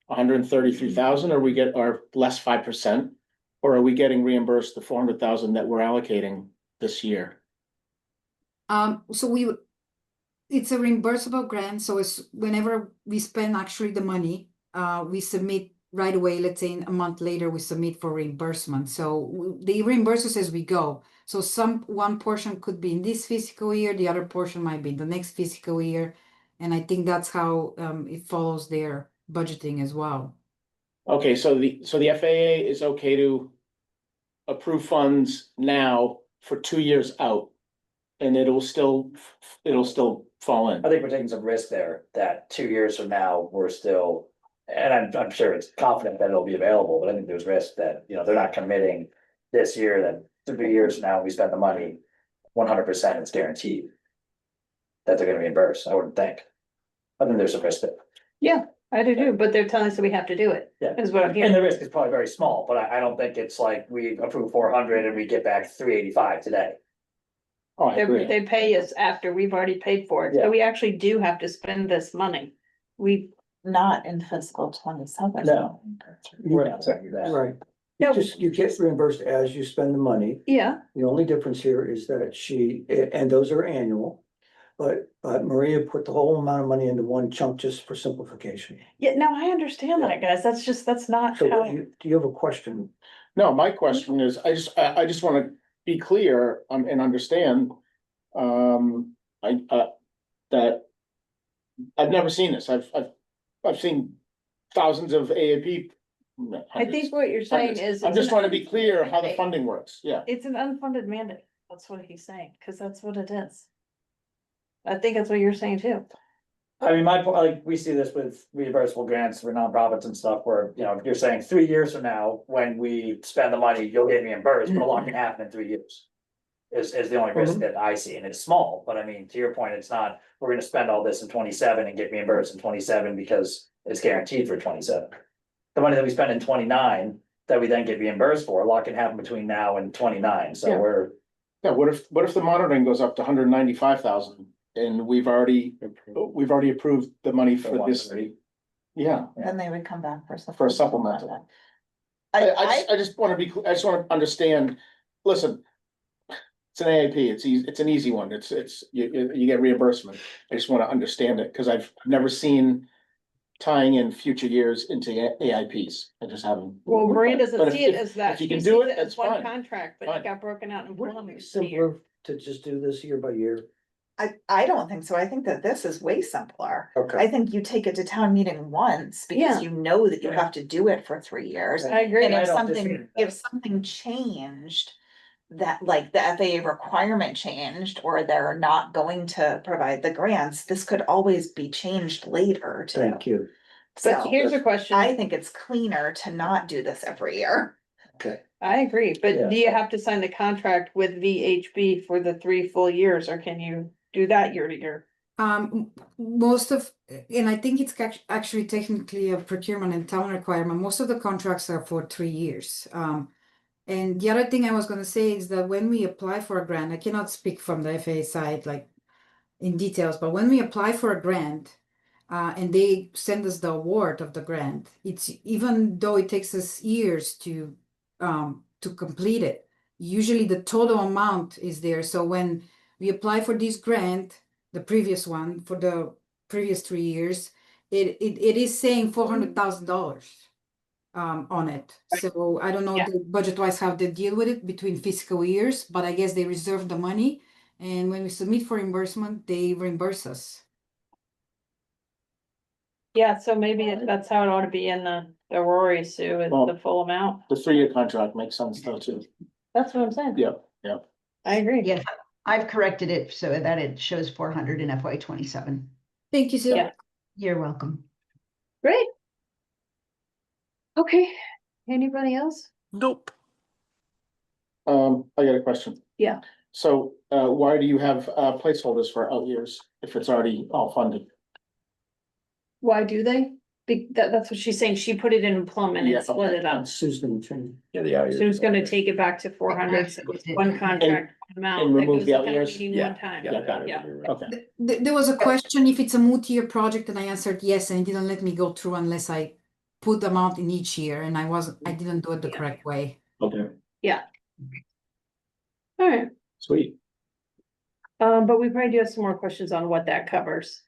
133,000, or we get our less 5%? Or are we getting reimbursed the 400,000 that we're allocating this year? So it's a reimbursable grant, so it's whenever we spend actually the money, we submit right away. Let's say a month later, we submit for reimbursement. So they reimburse us as we go. So one portion could be in this fiscal year, the other portion might be in the next fiscal year. And I think that's how it follows their budgeting as well. Okay, so the FAA is okay to approve funds now for 2 years out, and it'll still fall in. I think we're taking some risk there, that 2 years from now, we're still, and I'm sure it's confident that it'll be available, but I think there's risk that, they're not committing this year, that 3 years from now, we spend the money, 100% it's guaranteed that they're gonna reimburse, I wouldn't think. I think there's some risk there. Yeah, I do too, but they're telling us that we have to do it, Yeah. is what I'm And hearing. the risk is probably very small, but I don't think it's like we approve 400 and we get back 385 today. Oh, I agree. They pay us after we've already paid for it, Yeah. so we actually do have to spend this money. We, Not in fiscal 27. No. We're not saying that. Right, no, you get reimbursed as you spend the money. yeah, The only difference here is that and those are annual. But Maria put the whole amount of money into one chunk just for simplification. yeah, no, I understand that, guys, that's not So how. do you have a question? No, my question is, I just wanna be clear, and understand, that I've never seen this. I've seen thousands of AAP. I think what you're saying is. I'm just trying to be clear how the funding works, yeah. It's an unfunded mandate, that's what he's saying, cause that's what it is. I think that's what you're saying too. I mean, my point, like, we see this with reimbursable grants for nonprofits and stuff where, you know, you're saying 3 years from now, when we spend the money, you'll get reimbursed, but a lot can happen in 3 years. Is the only risk that I see, and it's small, but I mean, to your point, it's not, we're gonna spend all this in 27 and get reimbursed in 27 because it's guaranteed for 27. The money that we spend in 29 that we then get reimbursed for, a lot can happen between now and 29, so Yeah. Yeah, what if the monitoring goes up to 195,000 and we've already approved the money for this? Yeah, Then they would come back for. for a supplemental. I I just wanna be, I just wanna understand, listen. It's an AIP, it's an easy one, it's, you get reimbursement, I just wanna understand it, cause I've never seen. Tying in future years into AIPs, I just haven't. Well, Maria But doesn't if- see it as that. If you She can do sees it, that's as one fine. contract, but Fine. it got broken out in Wouldn't it be kilometers. simpler to just do this year by year? I don't think so. I think that this is way simpler. Okay. I think you take it to town meeting once Yeah. because you know that you have to do it for 3 years. I agree. And I if don't disagree something, with if something changed, that like the FAA requirement changed, or they're not going to provide the grants, this could always be changed later too. Thank you. But So here's a question. I think it's cleaner to not do this every year. Okay. I agree, Yeah. but do you have to sign the contract with VHB for the 3 full years, or can you do that year to year? Most of, and I think it's actually technically a procurement and town requirement, most of the contracts are for 3 years. And the other thing I was gonna say is that when we apply for a grant, I cannot speak from the FAA side, like in details, but when we apply for a grant, and they send us the award of the grant, it's, even though it takes us years to complete it, usually the total amount is there. So when we apply for this grant, the previous one for the previous 3 years, it is saying $400,000 on it. So I don't know Yeah. budget wise how they deal with it between fiscal years, but I guess they reserve the money, and when we submit for reimbursement, they reimburse us. Yeah, so maybe that's how it ought to be in the Rory Sue, is Well- the full amount. The 3-year contract makes sense though too. That's what I'm saying. Yeah, yeah. I agree. Yes, I've corrected it so that it shows 400 in FY 27. Thank you, Sue. Yeah. You're welcome. Great. Okay, anybody else? Nope. I got a question. Yeah. So, why do you have, placeholders for out years if it's already all funded? Why do they? That's what she's saying, she put it in plumbing Yeah, and split it up. Susan, change. Yeah, the out years. Sue's gonna take it back to 400, so it's one contract, one amount. and that remove goes the to out town years? meeting Yeah, One time, yeah, got it. yeah. Okay. There was a question if it's a multi-year project, and I answered yes, and it didn't let me go through unless I put them out in each year, and I didn't do it the Yeah. correct way. Okay, All right, sweet. but we probably do have some more questions on what that covers.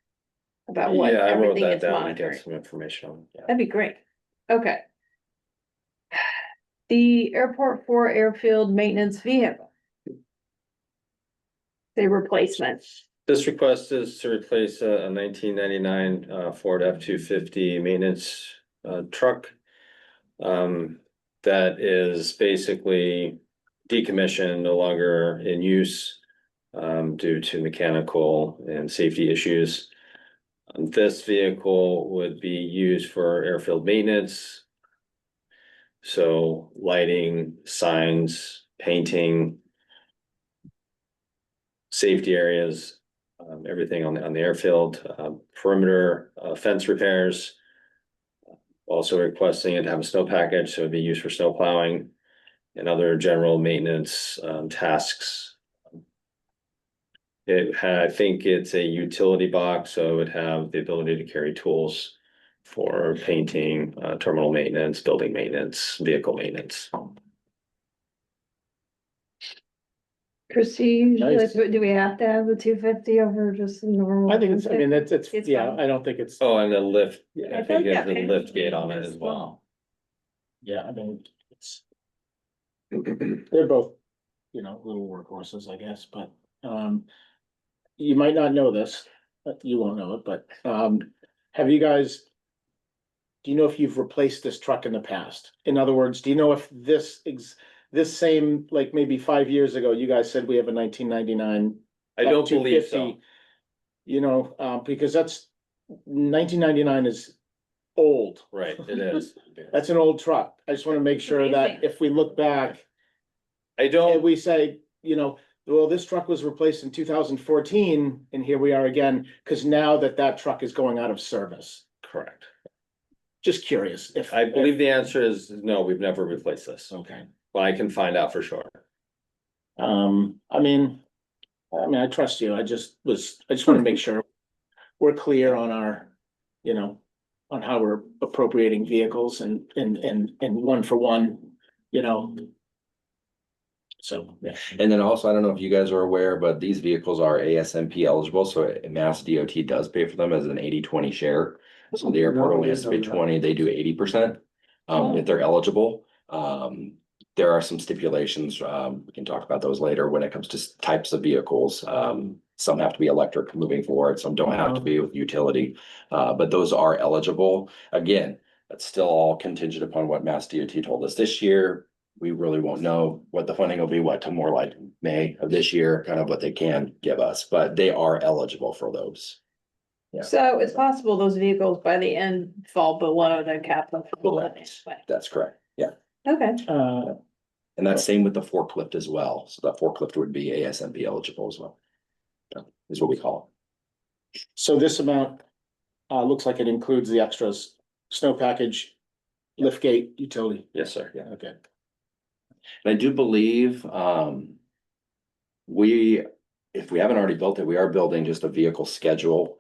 About what Yeah, I wrote everything that it's down, I monitoring. got some information on, yeah. That'd be great. Okay. The airport for airfield maintenance vehicle. The replacement. This request is to replace a 1999 Ford F-250 maintenance truck. That is basically decommissioned, no longer in use due to mechanical and safety issues. This vehicle would be used for airfield maintenance. So lighting, signs, painting, safety areas, everything on the airfield, perimeter fence repairs, Also requesting it to have a snow package, so it'd be used for snow plowing and other general maintenance tasks. I think it's a utility box, so it would have the ability to carry tools for painting, terminal maintenance, building maintenance, vehicle maintenance. Christie, usually, Nice. do we have to have the 250 over just the normal? I think it's, I mean, it's, It's yeah, fine. I don't think it's, Oh, and the lift, Yeah, I I think thought there's that a lift gate on it as well. yeah, I mean, it's. They're both, little workhorses, I guess, but, you might not know this, but you won't know it, but, have you guys? Do you know if you've replaced this truck in the past? In other words, do you know if this same, like maybe 5 years ago, you guys said we have a 1999? I don't believe so. F-250, because that's, 1999 is old. Right, it is. That's an old truck. I just wanna make sure that amazing. if we look back, I and don't, we say, well, this truck was replaced in 2014, and here we are again, cause now that truck is going out of service. correct. Just curious if. I believe the answer is no, we've never replaced this, Okay. but I can find out for sure. I mean, I trust you. I just wanna make sure we're clear on our, on how we're appropriating vehicles and one for one, So, yeah. And then also, I don't know if you guys are aware, but these vehicles are ASMP eligible, so Mass DOT does pay for them as an 80-20 share. So the airport No, only has to pay no, no. 20, they do 80%, if they're eligible. There are some stipulations, we can talk about those later when it comes to types of vehicles. Some have to be electric moving forward, some don't have to be with utility, but those are eligible. Again, that's still all contingent upon what Mass DOT told us this year. We really won't know what the funding will be, till more like May of this year, kind of what they can give us, but they are eligible for those. So it's possible those vehicles by the end fall below the capital. That's correct, yeah. Okay, And that's same with the forklift as well. So that forklift would be ASMP eligible as well. Is what we call So this amount, looks like it includes the extras, snow package, lift gate, utility. Yes, sir. Yeah, okay. it. And I do believe, if we haven't already built it, we are building just a vehicle schedule.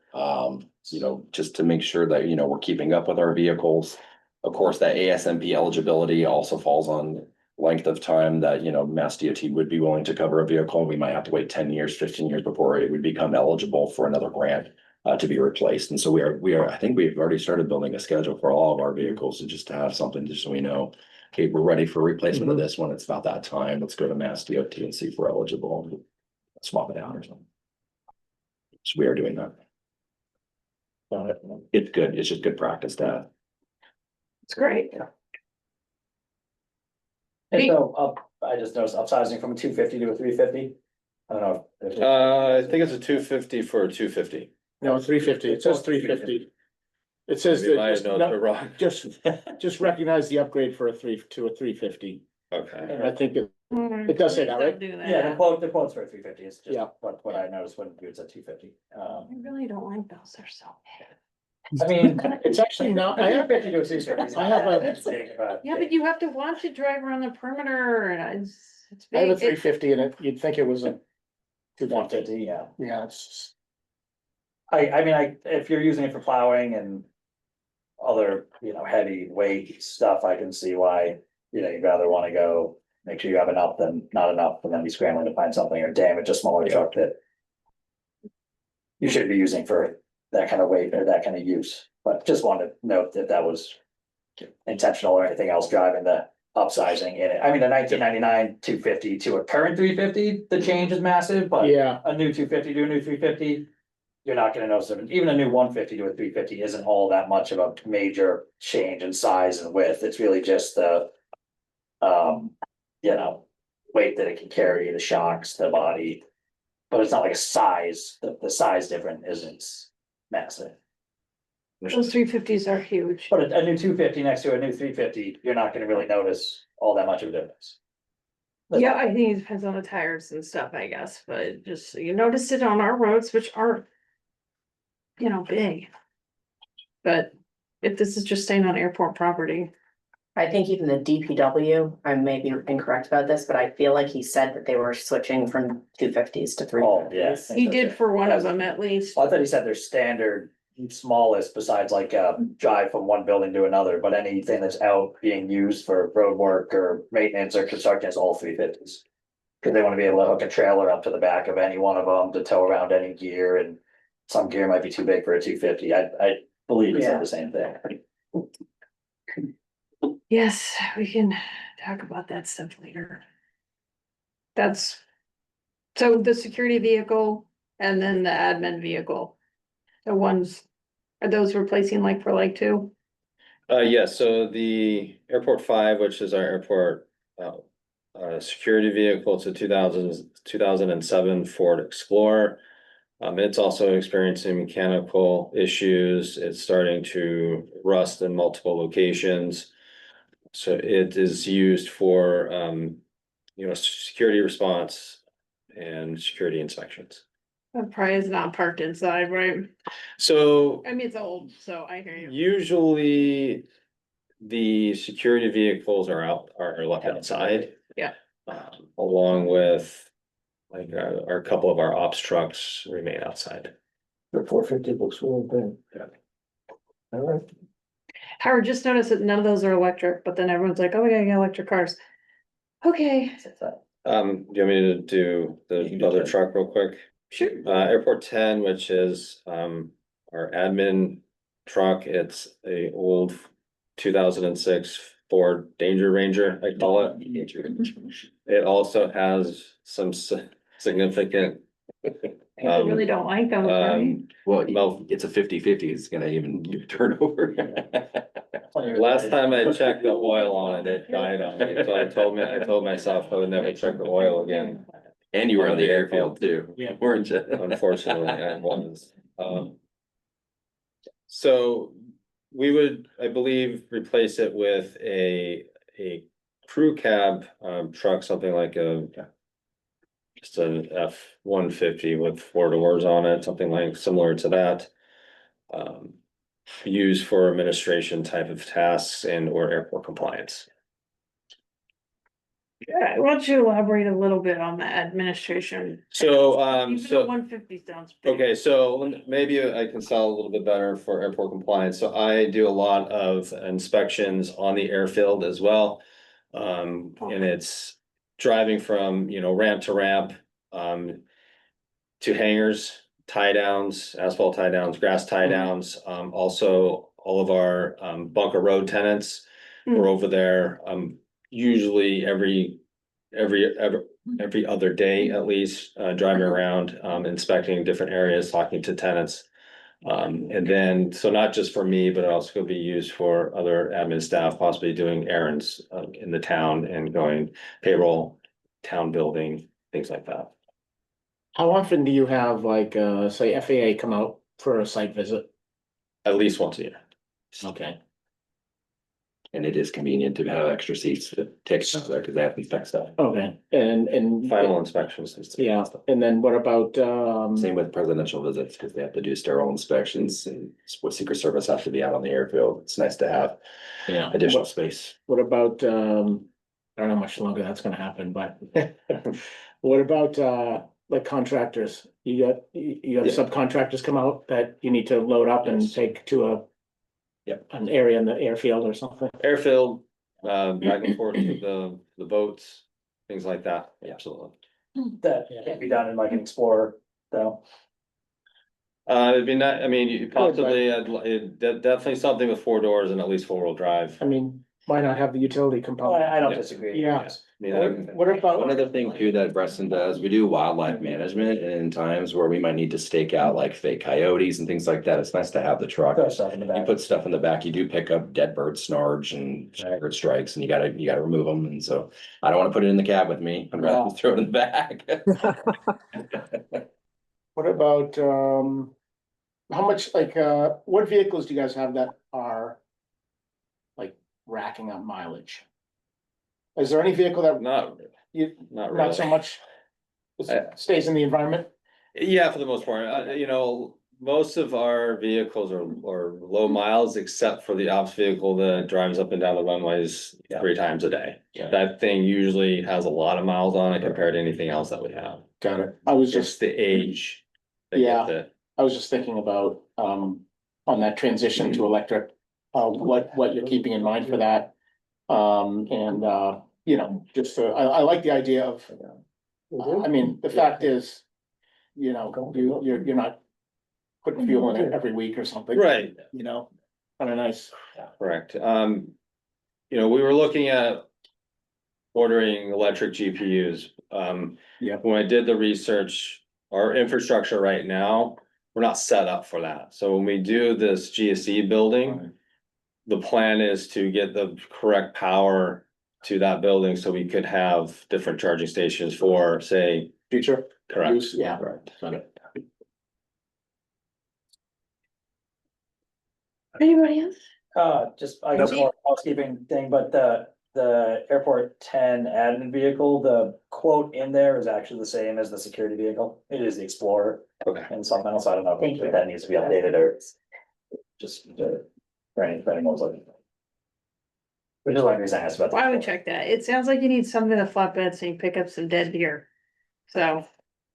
Just to make sure that, we're keeping up with our vehicles. Of course, that ASMP eligibility also falls on length of time that, Mass DOT would be willing to cover a vehicle. We might have to wait 10 years, 15 years before it would become eligible for another grant to be replaced. And so I think we've already started building a schedule for all of our vehicles to just to have something just so we know, okay, we're ready for replacement of this one. It's about that time. Let's go to Mass DOT and see if we're eligible. Swap it out or something. So we are doing that. Got it. It's good. It's just good practice to have. it's great. And so I just noticed upsizing from a 250 to a 350. I don't know. I think it's a 250 for a 250. No, 350. It says 350. It says Maybe that my just, notes are wrong. just recognize the upgrade for a 350. Okay. And I think it does say that, right? Please don't do Yeah, that. the quote's for 350. It's just Yeah. what I noticed when it's at 250. I really don't like those, they're so big. I mean. It's actually not, I have, 250 to a 350. I have a- It's big, but- Yeah, but you have to watch it drive around the perimeter and it's I have a big. 350 and you'd think it was a 250. 150, yeah. Yeah, it's, I mean, if you're using it for plowing and other, heavy weight stuff, I can see why, you'd rather wanna go, make sure you have enough than not enough, and then be scrambling to find something or damage a smaller truck that you should be using for that kind of weight or that kind of use, but just wanted to note that that was intentional or anything else driving the upsizing in it. I mean, the 1999 250 to a current 350, the change is massive, but yeah, a new 250 to a new 350, you're not gonna notice it. Even a new 150 to a 350 isn't all that much of a major change in size and width. It's really just the weight that it can carry, the shocks, the body. But it's not like a size, the size difference isn't massive. Those 350s are huge. But a new 250 next to a new 350, you're not gonna really notice all that much of a difference. Yeah, I think it depends on the tires and stuff, I guess, but just, you notice it on our roads, which aren't, big. But if this is just staying on airport property. I think even the DPW, I may be incorrect about this, but I feel like he said that they were switching from 250s to 350s. Oh, yes. He did for one of them at least. I thought he said their standard smallest besides like a drive from one building to another, but anything that's out being used for road work or maintenance or construction is all 350s. Cause they wanna be able to hook a trailer up to the back of any one of them to tow around any gear, and some gear might be too big for a 250. I believe he said the same thing. Yes, we can talk about that stuff later. That's. So the security vehicle and then the admin vehicle. The ones, are those replacing like for like too? Yes, so the Airport 5, which is our airport, security vehicle, it's a 2007 Ford Explorer. It's also experiencing mechanical issues. It's starting to rust in multiple locations. So it is used for, security response and security inspections. That probably is not parked inside, right? So I mean, it's old, so I hear you. usually the security vehicles are left outside. Yeah. Along with like our couple of our ops trucks remain outside. The 450 looks really big. Yeah. All right. Howard, just noticed that none of those are electric, but then everyone's like, oh, we gotta get electric cars. Okay, Do you want me to do the other truck real quick? sure. Airport 10, which is our admin truck. It's a old 2006 Ford Danger Ranger, I call it. It also has some significant. People really don't like them, right? Well, it's a 50-50, it's gonna even turn over. Last time I checked the oil on it, it died on me, so I told myself I would never check the oil again. And you were on the airfield too, Yeah. weren't you? Unfortunately, I was. So we would, I believe, replace it with a crew cab truck, something like just an F-150 with 4 doors on it, something like similar to that. Used for administration type of tasks and or airport compliance. Yeah, why don't you elaborate a little bit on the administration? So, Even 150 sounds big. okay, so maybe I can sell a little bit better for airport compliance. So I do a lot of inspections on the airfield as well. And it's driving from, ramp to ramp, to hangars, tie downs, asphalt tie downs, grass tie downs, also all of our bunker road tenants. We're over there, usually every other day at least, driving around, inspecting different areas, talking to tenants. And then, so not just for me, but also could be used for other admin staff, possibly doing errands in the town and going payroll, town building, things like that. How often do you have like, say FAA come out for a site visit? At least once a year. Okay. And it is convenient to have extra seats to take stuff there, cause they have to inspect stuff. Okay, and. Final inspections. Yeah, and then what about, Same with presidential visits, cause they have to do sterile inspections and what Secret Service has to be out on the airfield. It's nice to have yeah, additional space. what about, I don't know how much longer that's gonna happen, but. What about, like contractors? You got Yeah. subcontractors come out that you need to load up and Yes. take to Yep. an area in the airfield or something? Airfield, back and forth to the boats, things like that. Absolutely. That can't be done in like an Explorer, though. It'd be not, I mean, you possibly, definitely something with 4 doors and at least 4-wheel drive. I mean, why not have the utility Oh, component? I don't Yeah. disagree. Yeah. I mean, What about? One other thing too that Breston does, we do wildlife management and in times where we might need to stake out like fake coyotes and things like that. It's nice to have the truck. Throw stuff in the You back. put stuff in the back, you do pick up dead bird snarge and bird strikes and you gotta remove them. And so I don't wanna put it in the cab with me. I'd rather throw it in the back. What about, how much, like, what vehicles do you guys have that are like racking up mileage? Is there any vehicle that not not really. so much stays in the environment? Yeah, for the most part, most of our vehicles are low miles, except for the ops vehicle that drives up and down the runways 3 times a day. Yeah. That thing usually has a lot of miles on it compared to anything else that we have. Got it. I was Just just, the age. that Yeah. gets it. I was just thinking about, on that transition to electric, what you're keeping in mind for that. You know, just, I like the idea of, I mean, the fact is, you know, you're not putting fuel in it every week or something. Right. You know, kind of nice. Correct. You know, we were looking at ordering electric GPUs. Yeah. When I did the research, our infrastructure right now, we're not set up for that. So when we do this GSE building, the plan is to get the correct power to that building so we could have different charging stations for, say, Future. correct. Use, yeah. Correct. Got it. Anybody else? Just, I guess more housekeeping thing, but the airport 10 admin vehicle, the quote in there is actually the same as the security vehicle. It is the Explorer. Okay. And something else, I don't know Thank you. if that needs to be updated or just, for anyone's looking. Which is one reason I asked about. the Why would Explorer. check that? It sounds like you need something to flatbed so you pick up some dead deer. So,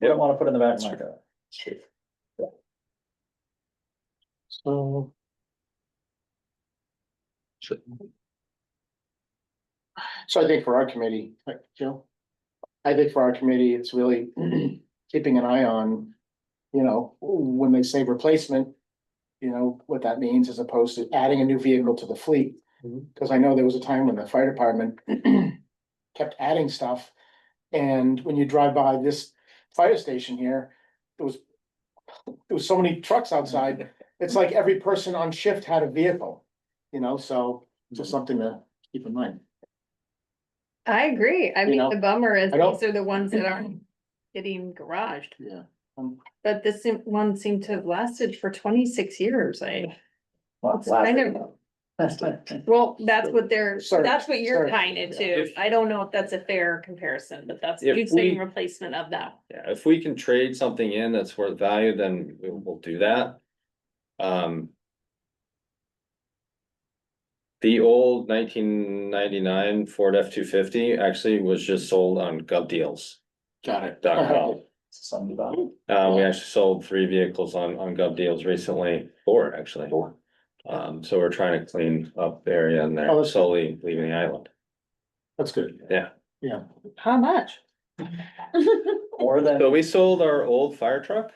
You don't wanna put in the back of my car. So. So I think for our committee, like, Jill, I think for our committee, it's really keeping an eye on, you know, when they say replacement, you know, what that means as opposed to adding a new vehicle to the fleet. Cause I know there was a time when the fire department kept adding stuff. And when you drive by this fire station here, there was so many trucks outside. It's like every person on shift had a vehicle, you know, so just something to keep in mind. I agree. I You mean, know, the bummer is I don't- these are the ones that aren't getting garaged. Yeah. But this one seemed to have lasted for 26 years. Well, It's kind of- Well, that's what Sorry, that's what you're sorry. tying it to. If- I don't know if that's a fair comparison, but that's If you saying we- replacement of that. Yeah, if we can trade something in that's worth value, then we'll do that. The old 1999 Ford F-250 actually was just sold on GovDeals.com. Got it. Something about it. We actually sold 3 vehicles on GovDeals recently, 4 actually. So we're trying to clean up the area and Oh, they're that's- slowly leaving the island. That's good. Yeah. Yeah. How much? More than. So we sold our old fire truck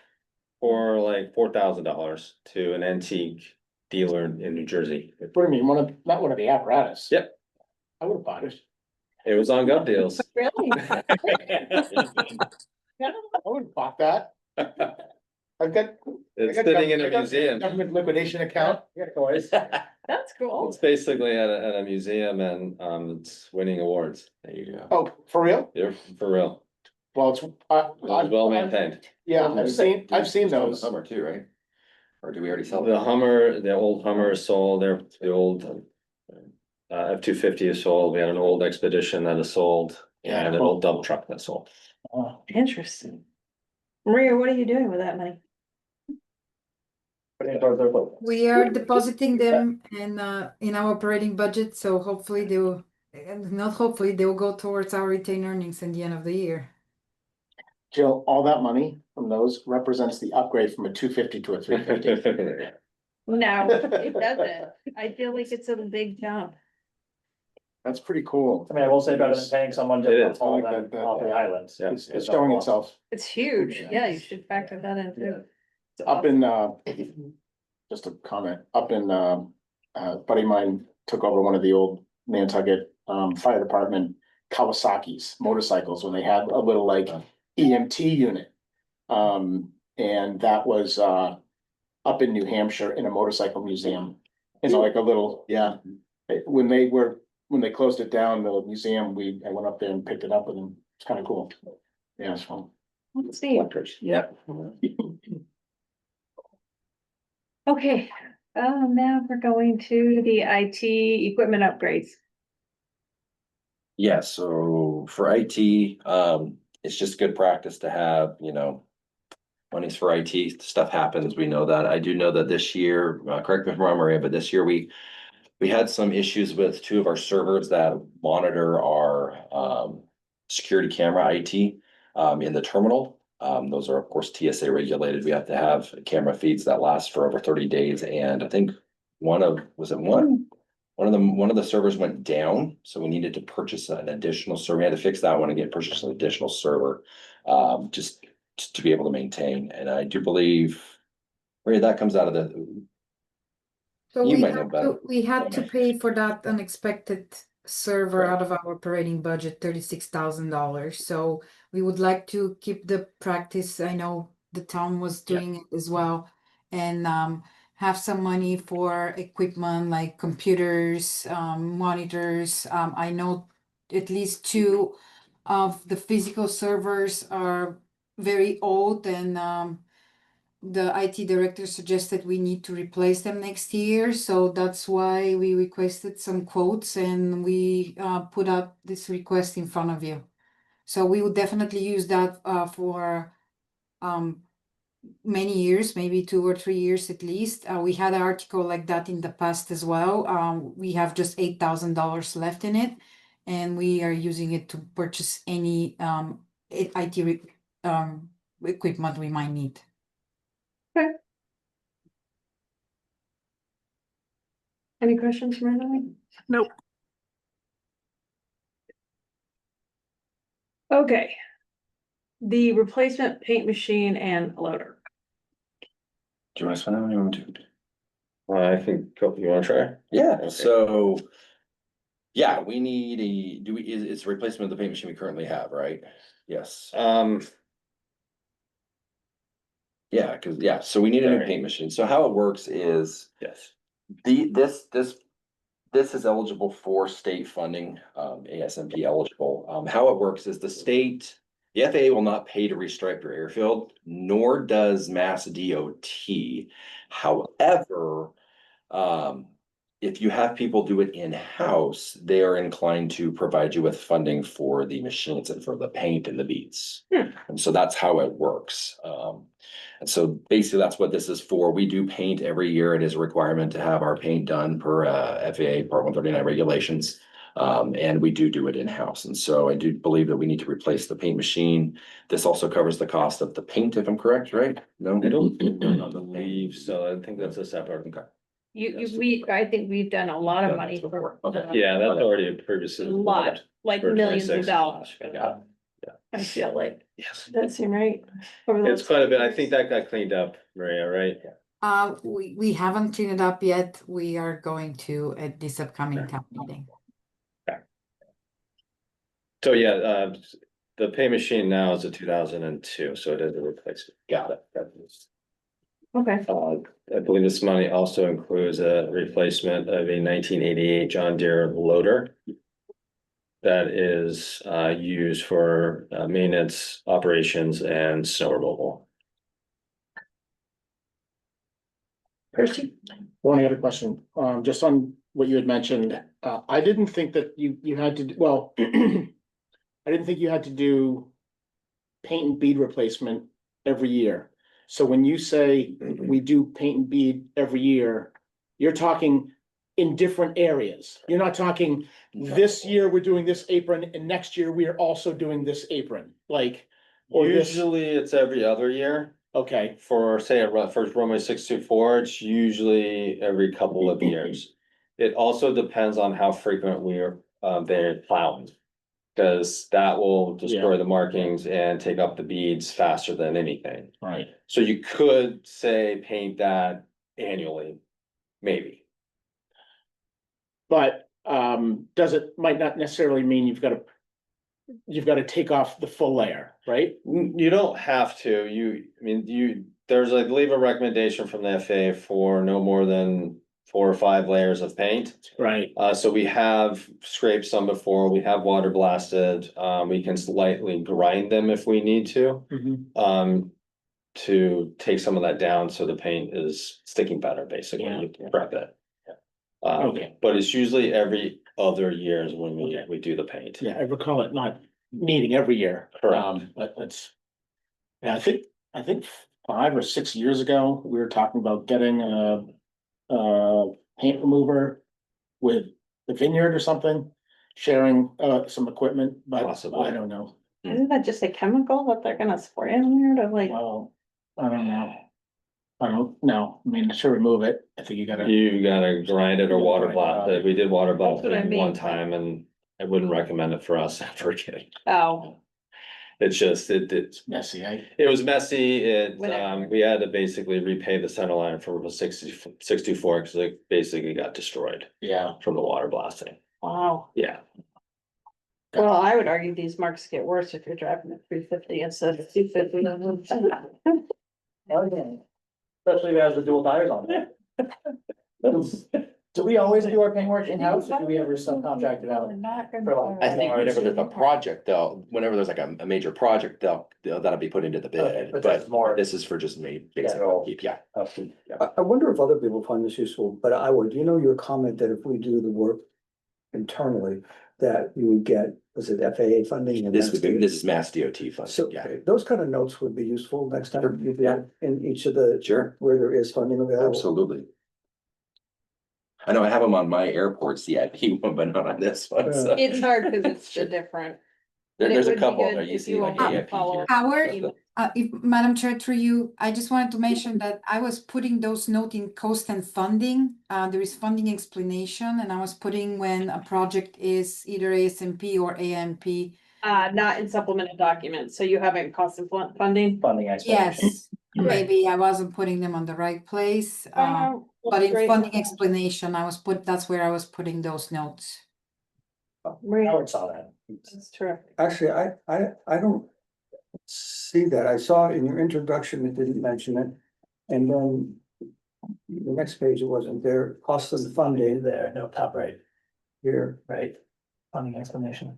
for like $4,000 to an antique dealer in New Jersey. What do you mean, not one of the apparatus? Yep. I would have bought it. It was on GovDeals. Really? I would have bought that. I've got. It's I got sitting in a I got museum. Government liquidation account. Yeah, toys. That's cool. It's basically at a museum and it's winning awards. There you go. Oh, for real? You're for real. Well, it's, It's well maintained. yeah, I've seen those. Summer too, right? Or do we already sell The that? Hummer, the old Hummer is sold, the old F-250 is sold. We had an old Expedition that is sold and an old dump truck that's sold. Interesting. Maria, what are you doing with that money? Putting it towards their boat. We are depositing them in our operating budget, so hopefully they will, and not hopefully, they will go towards our retained earnings in the end of the year. Jill, all that money from those represents the upgrade from a 250 to a 350. No, it doesn't. I feel like it's a big jump. That's pretty cool. I mean, I will say better than paying someone It to is. haul I like them that, off the yeah. islands. Yeah. It's showing itself. It's huge. Yeah, you should factor that in too. It's Up in, just a comment, up in, buddy of mine took over one of the old Nantucket, fire department Kawasaki's motorcycles when they had a little like EMT unit. And that was, up in New Hampshire in a motorcycle museum. In like a little, yeah. When they closed it down, the museum, I went up there and picked it up with them. It's kind of cool. Yeah, it's fun. Let's see. Yep. Okay, now we're going to the IT equipment upgrades. Yeah, so for IT, it's just good practice to have, you know, Money's for IT, stuff happens, we know that. I do know that this year, correct me if I'm wrong, Maria, but this year we had some issues with two of our servers that monitor our security camera IT in the terminal. Those are of course TSA regulated. We have to have camera feeds that last for over 30 days. And I think one of the servers went down, so we needed to purchase an additional server. We had to fix that one and purchase an additional server just to be able to maintain. And I do believe, Maria, that comes out of the. So You we might know had better. we had to pay for that unexpected server out of our operating budget, $36,000. So we would like to keep the practice. I know the town was doing it as well, and have some money for equipment like computers, monitors. I know at least 2 of the physical servers are very old, and the IT director suggested we need to replace them next year, so that's why we requested some quotes and we put up this request in front of you. So we would definitely use that for many years, maybe 2 or 3 years at least. We had an article like that in the past as well. We have just $8,000 left in it, and we are using it to purchase any IT equipment we might need. Any questions from anyone? Nope. Okay. The replacement paint machine and loader. Do you want to spend that one? I think, you wanna try? Yeah, Okay. so. Yeah, we need it's a replacement of the paint machine we currently have, right? Yes. Yeah, so we need a new Sorry. paint machine. So how it works is Yes. this is eligible for state funding, ASMP eligible. How it works is the FAA will not pay to restripe your airfield, nor does Mass DOT. However, if you have people do it in-house, they are inclined to provide you with funding for the machines and for the paint and the beads. And so that's how it works. And so basically that's what this is for. We do paint every year. It is a requirement to have our paint done per FAA Part 139 regulations. And we do it in-house. And so I do believe that we need to replace the paint machine. This also covers the cost of the paint, if I'm correct, right? No? I don't believe so. I think that's a separate. Okay. I think we've done a lot of money for. Okay. Yeah, that's already a previous. A lot, like For millions of 26. dollars. for Yeah. that. I feel like, Yes. that seem right? Over the It's last quite a bit. I years. think that got cleaned up, Maria, right? We haven't cleaned it up yet. We are going to at this upcoming town meeting. So yeah, the pay machine now is a 2002, so it is a replacement. Got it. Okay, I believe this money also includes a replacement of a 1988 John Deere loader. That is used for maintenance, operations, and snow removal. Kirsty? One other question, just on what you had mentioned, I didn't think that you had to, well, I didn't think you had to do paint and bead replacement every year. So when you say we do paint and bead every year, you're talking in different areas. You're not talking this year we're doing this apron and next year we are also doing this apron, like, or this, Usually it's every other year. okay, For say for runway 624, it's usually every couple of years. It also depends on how frequent we are they're plowing. Cause that will destroy the markings and take up the beads faster than anything. right. So you could say paint that annually, maybe. But might not necessarily mean you've got to take off the full layer, right? You don't have to, there's, I believe, a recommendation from the FAA for no more than 4 or 5 layers of paint. Right. So we have scraped some before, we have water blasted, we can slightly grind them if we need to. To take some of that down, so the paint is sticking better, basically, Yeah. you prep it. Okay. But it's usually every other year is when Okay. we do the paint. Yeah, I recall it not meeting every year. Correct. But that's, yeah, I think 5 or 6 years ago, we were talking about getting a paint remover with the vineyard or something, sharing some equipment, but Possibly. I don't know. Isn't that just a chemical that they're gonna spray in there to like? Well, I don't know. I don't know. I mean, to remove it, I think you gotta. You gotta grind it or water Grind it blast up. it. We did water That's what I blasting one mean. time and I wouldn't recommend it for us ever again. Oh, It's just, it's Messy, it was messy. It, Whatever. we had to basically repay the center line from a 64 because it basically got destroyed yeah. from the water blasting. wow. Yeah. Well, I would argue these marks get worse if you're driving at 350 instead of 250. Especially if it has the dual tires on it. Do we always do our paintwork in-house or do we ever subcontract it out? I think whenever there's a project, whenever there's like a major project, that'll be put into the Okay, bid, but that's but more- this is for just me. basic Yeah. upkeep, yeah. I wonder if other people find this useful, but I would, you know, your comment that if we do the work internally, that you would get, was it FAA funding? and This that's would be, the- this is Mass DOT So, funding, yeah. those kind of notes would be useful next time you do in each of the, Sure, where there is funding available. absolutely. I know I have them on my airport CIP one, but not on this one, so. It's hard because it's the different. There's it a would be couple good there, you if see you like all AFP follow here. up. Howard, if Madam Chair, through you, I just wanted to mention that I was putting those notes in cost and funding. There is funding explanation, and I was putting when a project is either ASMP or AMP. Not in supplemental documents, so you haven't cost and funding? Funding explanation. Yes, maybe I wasn't putting them on the right place. But in funding explanation, that's where I was putting those notes. Howard saw that. That's terrific. Actually, I don't see that. I saw in your introduction, it didn't mention it. And then the next page, it wasn't there. Cost of the funding There, no, top right, here. right? Funding explanation.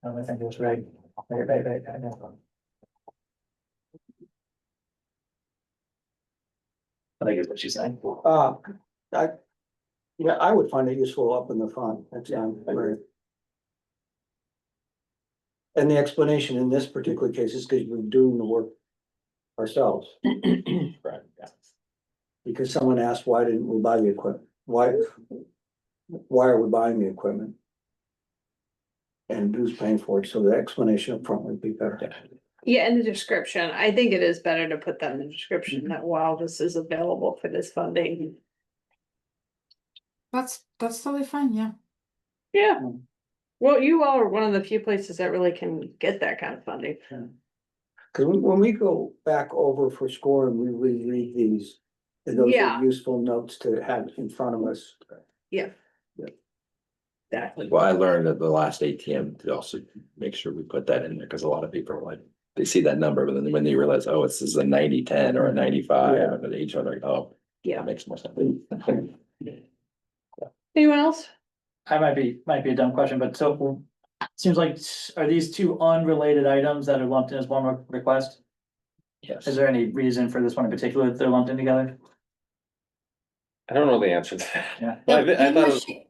I think it was right. Right, I know. I think it's what she's saying. Yeah, I would find it useful up in the front. That's, right. And the explanation in this particular case is because we're doing the work ourselves. Right, yeah. Because someone asked, why didn't we buy the equipment? Why are we buying the equipment? And who's paying for it? So the explanation up front would be better. Yeah, in the description, I think it is better to put that in the description that while this is available for this funding. That's totally fine, yeah. Yeah. Well, you all are one of the few places that really can get that kind of funding. Cause when we go back over for score and we reread these, and those Yeah. are useful notes to have in front of us. Exactly. Well, I learned at the last ATM to also make sure we put that in there, because a lot of people are like, they see that number, but then when they realize, oh, this is a 90-10 or a 95, Yeah. and each other, like, oh, Yeah. that makes more sense. Anyone else? I might be a dumb question, but so seems like, are these two unrelated items that are lumped in as one request? Yes. Is there any reason for this one in particular that they're lumped in together? I don't know the answer to that. Yeah. I The thought paint it was- machine,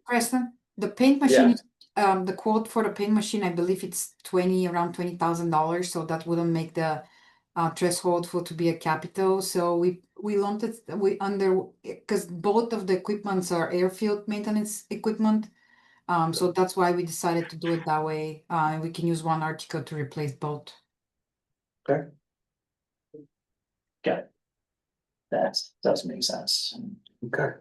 Preston, the paint machine, the quote for the paint machine, I believe it's around $20,000, so that wouldn't make the threshold for to be a capital, so we lumped it, because both of the equipments are airfield maintenance equipment. So that's why we decided to do it that way, we can use one article to replace both. Got it. That does make sense. Okay.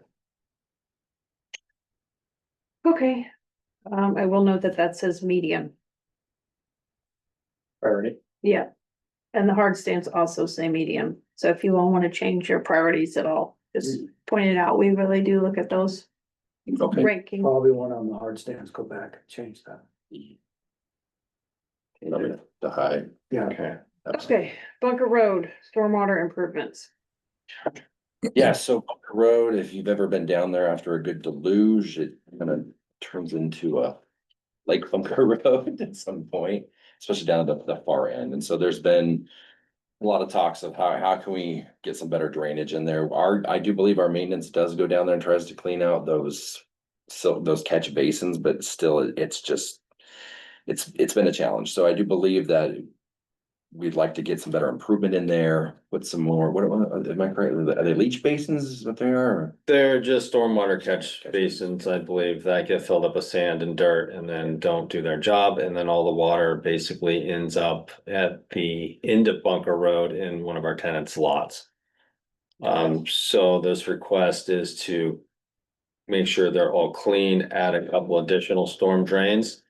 Okay. I will note that says medium. Priority. Yeah. And the hard stands also say medium. So if you all want to change your priorities at all, just point it out. We really do look at those. Okay. Ranking. Probably one on the hard stands, go back and change that. The high, Yeah. okay. Okay, Bunker Road, stormwater improvements. Yeah, so Bunker Road, if you've ever been down there after a good deluge, it kind of turns into a Lake Bunker Road at some point, especially down at the far end. And so there's been a lot of talks of how can we get some better drainage in there. I do believe our maintenance does go down there and tries to clean out those catch basins, but still it's been a challenge. So I do believe that we'd like to get some better improvement in there, put some more, am I correct? Are they leach basins is what they are? They're just stormwater catch basins, I believe, that get filled up with sand and dirt and then don't do their job. And then all the water basically ends up at the end of Bunker Road in one of our tenants' lots. So this request is to make sure they're all clean, add a couple additional storm drains.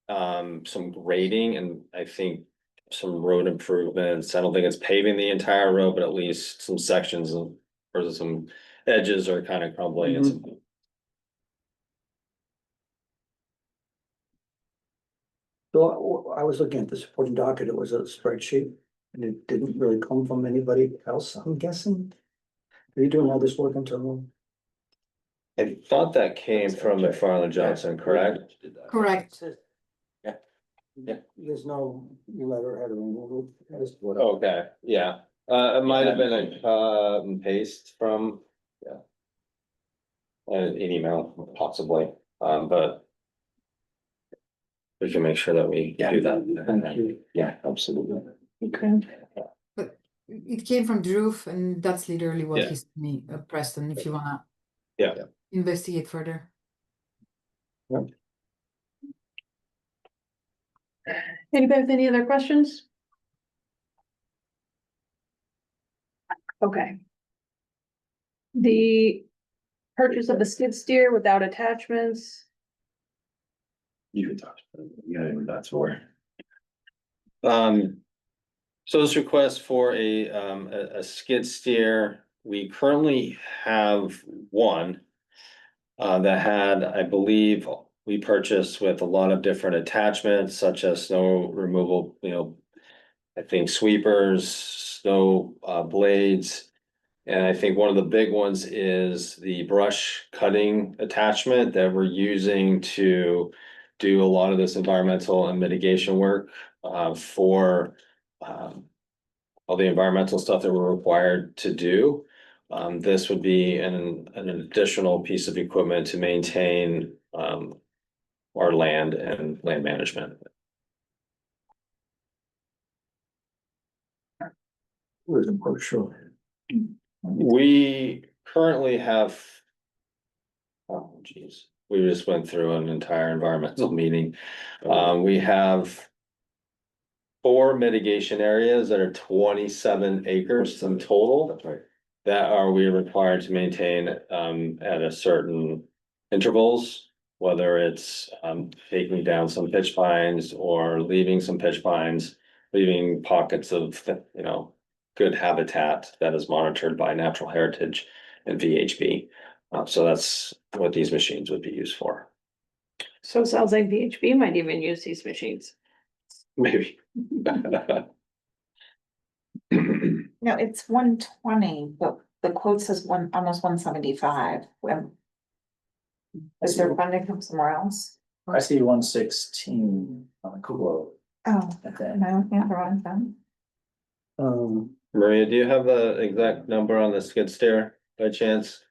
Some grading and I think some road improvements. I don't think it's paving the entire road, but at least some sections of, or some edges are kind of crumbling and some. So I was looking at the supporting docket, it was a spreadsheet, and it didn't really come from anybody else, I'm guessing. Are you doing all this work internally? I thought that came from McFarland Johnson, correct? Correct. Yeah. There's no letterhead or anything. Okay, yeah, it might have been a cut and paste from, yeah. An email possibly, but. We can make sure that we do that. Yeah, absolutely. Okay. But it came from Drew, and that's literally what Yeah. he sent me, Preston, if you wanna. Yeah. Investigate further. Anybody with any other questions? Okay. The purchase of the skid steer without attachments. You can talk, that's for. So this request for a skid steer, we currently have one. That had, I believe, we purchased with a lot of different attachments such as snow removal, I think sweepers, snow blades. And I think one of the big ones is the brush cutting attachment that we're using to do a lot of this environmental and mitigation work for all the environmental stuff that we're required to do. This would be an additional piece of equipment to maintain our land and land management. Where's the brochure? We currently have. Oh, geez, we just went through an entire environmental meeting. We have 4 mitigation areas that are 27 acres in total. That's right. That are we required to maintain at a certain intervals, whether it's taking down some pitch pines or leaving some pitch pines, leaving pockets of, good habitat that is monitored by Natural Heritage and VHB. So that's what these machines would be used for. So it sounds like VHB might even use these machines. Maybe. No, it's 120, but the quote says almost 175. Is there funding from somewhere else? I see 116 on the quote. Oh, at the am end. I looking at the wrong thing? Maria, do you have the exact number on the skid steer by chance?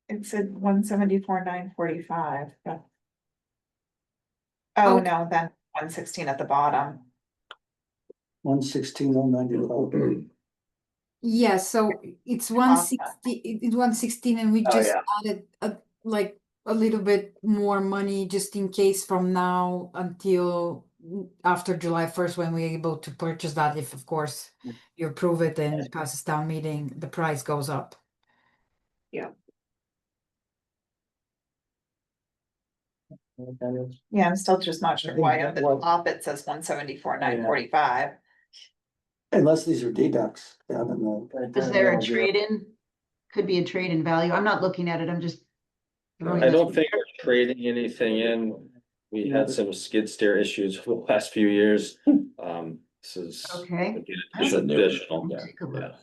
It said 174,945. Oh, Okay. no, then 116 at the bottom. 116,095. Yeah, so it's 160, it's 116, and we Oh, just yeah. added a little bit more money just in case from now until after July 1st, when we're able to purchase that, if of course you approve it and it passes town meeting, the price goes up. Yeah, I'm still just not sure I think why that at the was- top it says 174,945. Unless these are deducts down in the. Is there a trade-in? Could be a trade-in value. I'm not looking at it, I'm just. throwing I this- don't think we're trading anything in. We had some skid steer issues for the last few years. This is. Okay. again, It's a new- additional. yeah. Take a look.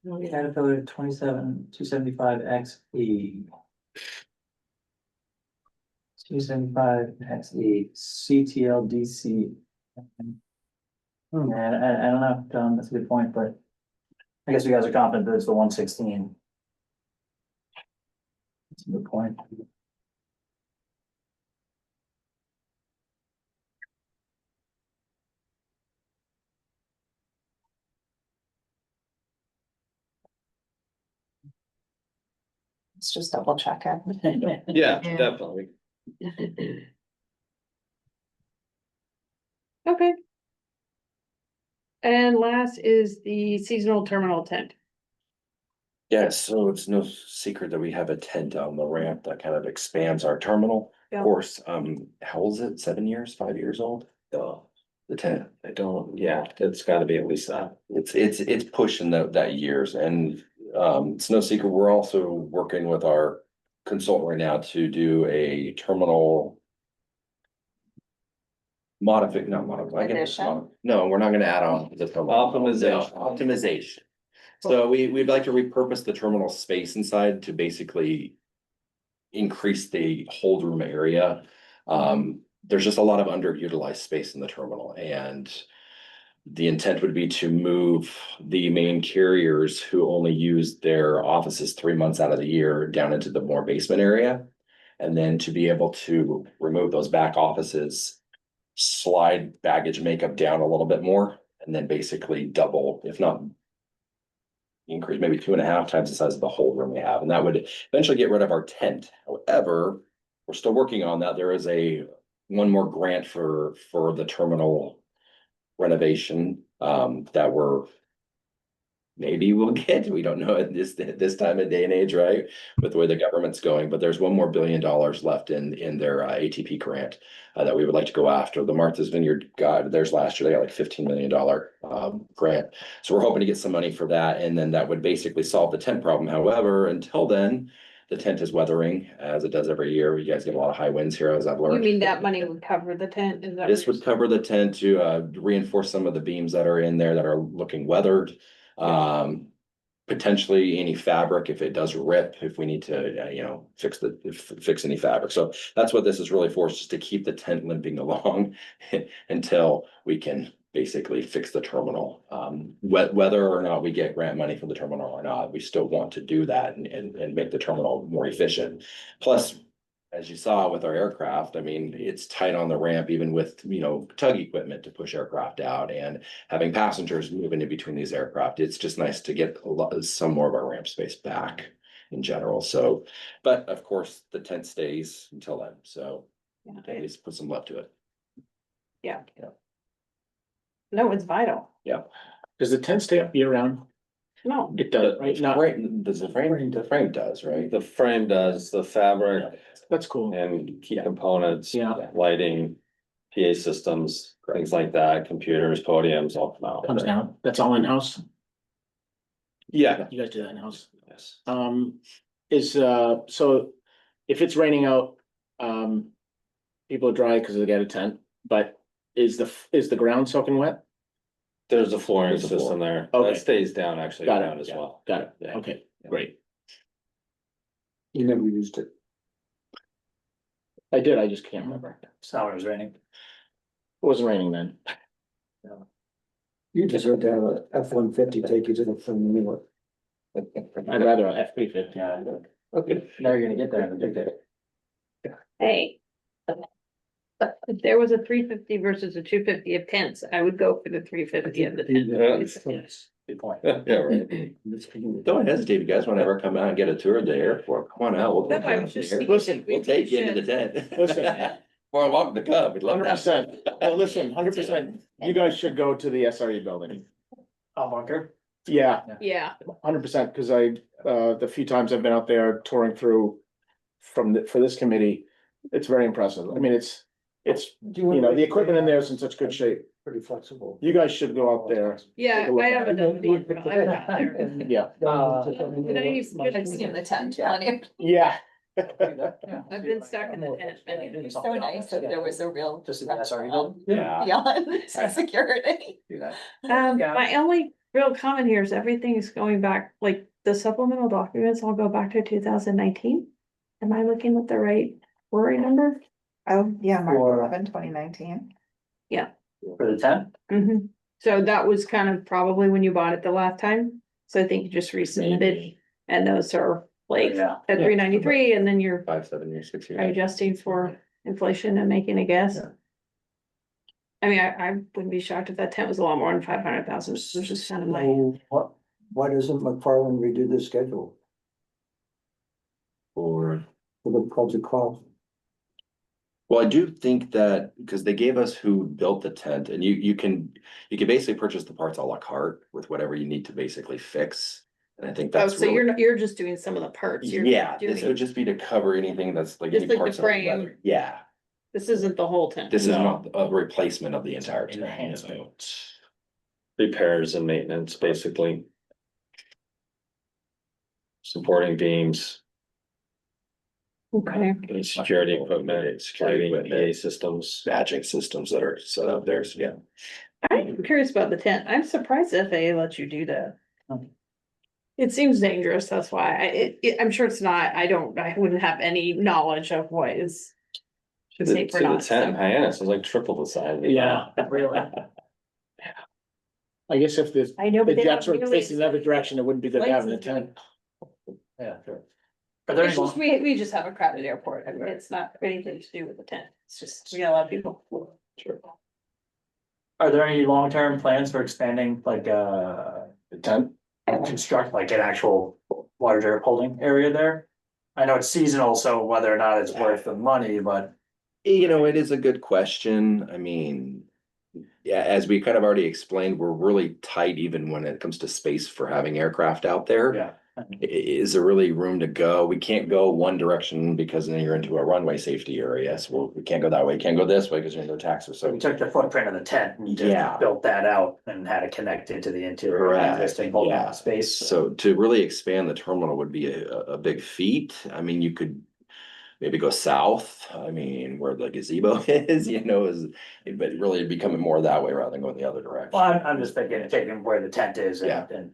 Yeah. We had it voted 27,275 XE. 275 XE, CTLDC. And I don't know, John, that's a good point, but I guess you guys are confident that it's the 116. That's a good point. Let's just double check it. Yeah, Yeah. definitely. Okay. And last is the seasonal terminal tent. Yeah, so it's no secret that we have a tent on the ramp that kind of expands our terminal. Yeah. Of course, how old is it? 7 years, 5 years old? The tent. I don't, yeah, it's gotta be at least that. It's pushing that years, and it's no secret, we're also working with our consultant right now to do a terminal. Not modify. Addition? No, we're not gonna add on. to the terminal. Optimization. No, optimization. So we'd like to repurpose the terminal space inside to basically increase the hold room area. There's just a lot of underutilized space in the terminal, and the intent would be to move the main carriers who only use their offices 3 months out of the year down into the more basement area. And then to be able to remove those back offices, slide baggage makeup down a little bit more, and then basically double, if not increase, maybe 2.5 times the size of the hold room we have, and that would eventually get rid of our tent. However, we're still working on that. There is one more grant for the terminal renovation, that maybe we'll get, we don't know at this time of day and age, right? With the way the government's going, but there's $1 more billion left in their ATP grant that we would like to go after. The Martha's Vineyard got theirs last year, they got like $15 million grant. So we're hoping to get some money for that, and then that would basically solve the tent problem. However, until then, the tent is weathering as it does every year. You guys get a lot of high winds here, as I've You learned. mean that money would cover the tent? Is that? This would cover the tent to reinforce some of the beams that are in there that are looking weathered. Potentially any fabric, if it does rip, if we need to, fix any fabric. So that's what this is really for, is just to keep the tent limping along until we can basically fix the terminal. Whether or not we get grant money for the terminal or not, we still want to do that and make the terminal more efficient. Plus, as you saw with our aircraft, I mean, it's tight on the ramp, even with, tug equipment to push aircraft out and having passengers moving in between these aircraft. It's just nice to get some more of our ramp space back in general. So, but of course, the tent stays until then. So at least put some love to it. Yeah. No, it's vital. Does the tent stay up year round? No, It does, right? Not, The frame does, right? The frame does, the fabric that's cool. and key components. Yeah. Lighting, PA systems, things like that, computers, podiums, all come out. Comes down, that's all in-house? Yeah. You guys do that in-house? Yes. So if it's raining out, people are dry because they got a tent, but is the ground soaking wet? There's a flooring There's a floor. system there. Okay. That stays down actually Got it, down as yeah. well. Got it, Yeah. okay, great. You never used it. I did, I just can't remember. It's not when it was raining. It wasn't raining then. You deserve to have a F-150 take you to the film New York. I'd rather a F-350. Yeah. Okay. Now you're gonna get there in a big day. hey. If there was a 350 versus a 250 of tents, I would go for the 350 of the tent. Good point. Yeah, right. Don't hesitate, if you guys want to ever come out and get a tour of the airport, come on out. We'll No, take I you was out just there. thinking Listen, we We'll take you into should. the tent. Listen. Or welcome to come, we'd love 100%. that. Well, listen, 100%. You guys should go to the SRE building. Bunker. Yeah, Yeah, 100%, because the few times I've been out there touring through for this committee, it's very impressive. I mean, it's, the equipment in there is in such good shape. Pretty flexible. You guys should go out there. yeah, I haven't done it, but I'm not there. Yeah. But I used to- I've seen the tent, plenty. Yeah. I've been stuck in the tent many times. So nice if there was a real. Just in the SRE building? Yeah. Beyond security. My only real comment here is everything is going back, like the supplemental documents all go back to 2019. Am I looking at the right worry number? Oh, yeah, March Or- 11, 2019. For the tent? Mm-hmm. So that was kind of probably when you bought it the last time. So I think you just resubmitted and those are like Yeah. at 393 and then you're 5, 7 years, 6 years. adjusting for inflation and making a guess. Yeah. I mean, I wouldn't be shocked if that tent was a lot more than 500,000, which is just kind of my, So why doesn't McFarland redo the schedule? for the project cost. Well, I do think that, because they gave us who built the tent, and you can basically purchase the parts à la carte with whatever you need to basically fix. And I think Oh, that's so really, you're just doing some of the parts. You're yeah, this doing- would just be to cover anything that's like Just any like the parts of the frame. leather. Yeah, This isn't the whole tent. this is No. not a replacement of the entire tent. Enhancement. Repairs and maintenance, basically. Supporting beams, Okay. and security equipment, Security lighting, equipment. EA systems. Badging systems that are set up there, so yeah. I'm curious about the tent. I'm surprised FAA lets you do that. It seems dangerous, that's why. I'm sure it's not, I wouldn't have any knowledge of what is. To safe or the not, tent in so. Hyannis is like triple the size. Yeah. Really? I guess if the, I know, the but they jets don't were really. facing the other direction, it wouldn't be good having a License. tent. Yeah, sure. Are there It's any, just, we just have a crowded airport. I mean, it's not anything to do with the tent. It's just, we got a lot of people. Sure. are there any long-term plans for expanding, like, The tent, construct like an actual larger holding area there? I know it's seasonal, so whether or not it's worth the money, but You know, it is a good question. I mean, yeah, as we kind of already explained, we're really tight even when it comes to space for having aircraft out there. yeah. Is there really room to go? We can't go one direction because then you're into a runway safety area. So we can't go that way. Can't go this way because you're into taxes. So So we took the footprint of the tent and Yeah. just built that out and had it connected to the interior of Correct, the existing holding yeah. space. So to really expand the terminal would be a big feat. I mean, you could maybe go south. I mean, where the gazebo is, but really becoming more that way rather than going the other direction. Well, I'm just thinking of taking where the tent is Yeah. and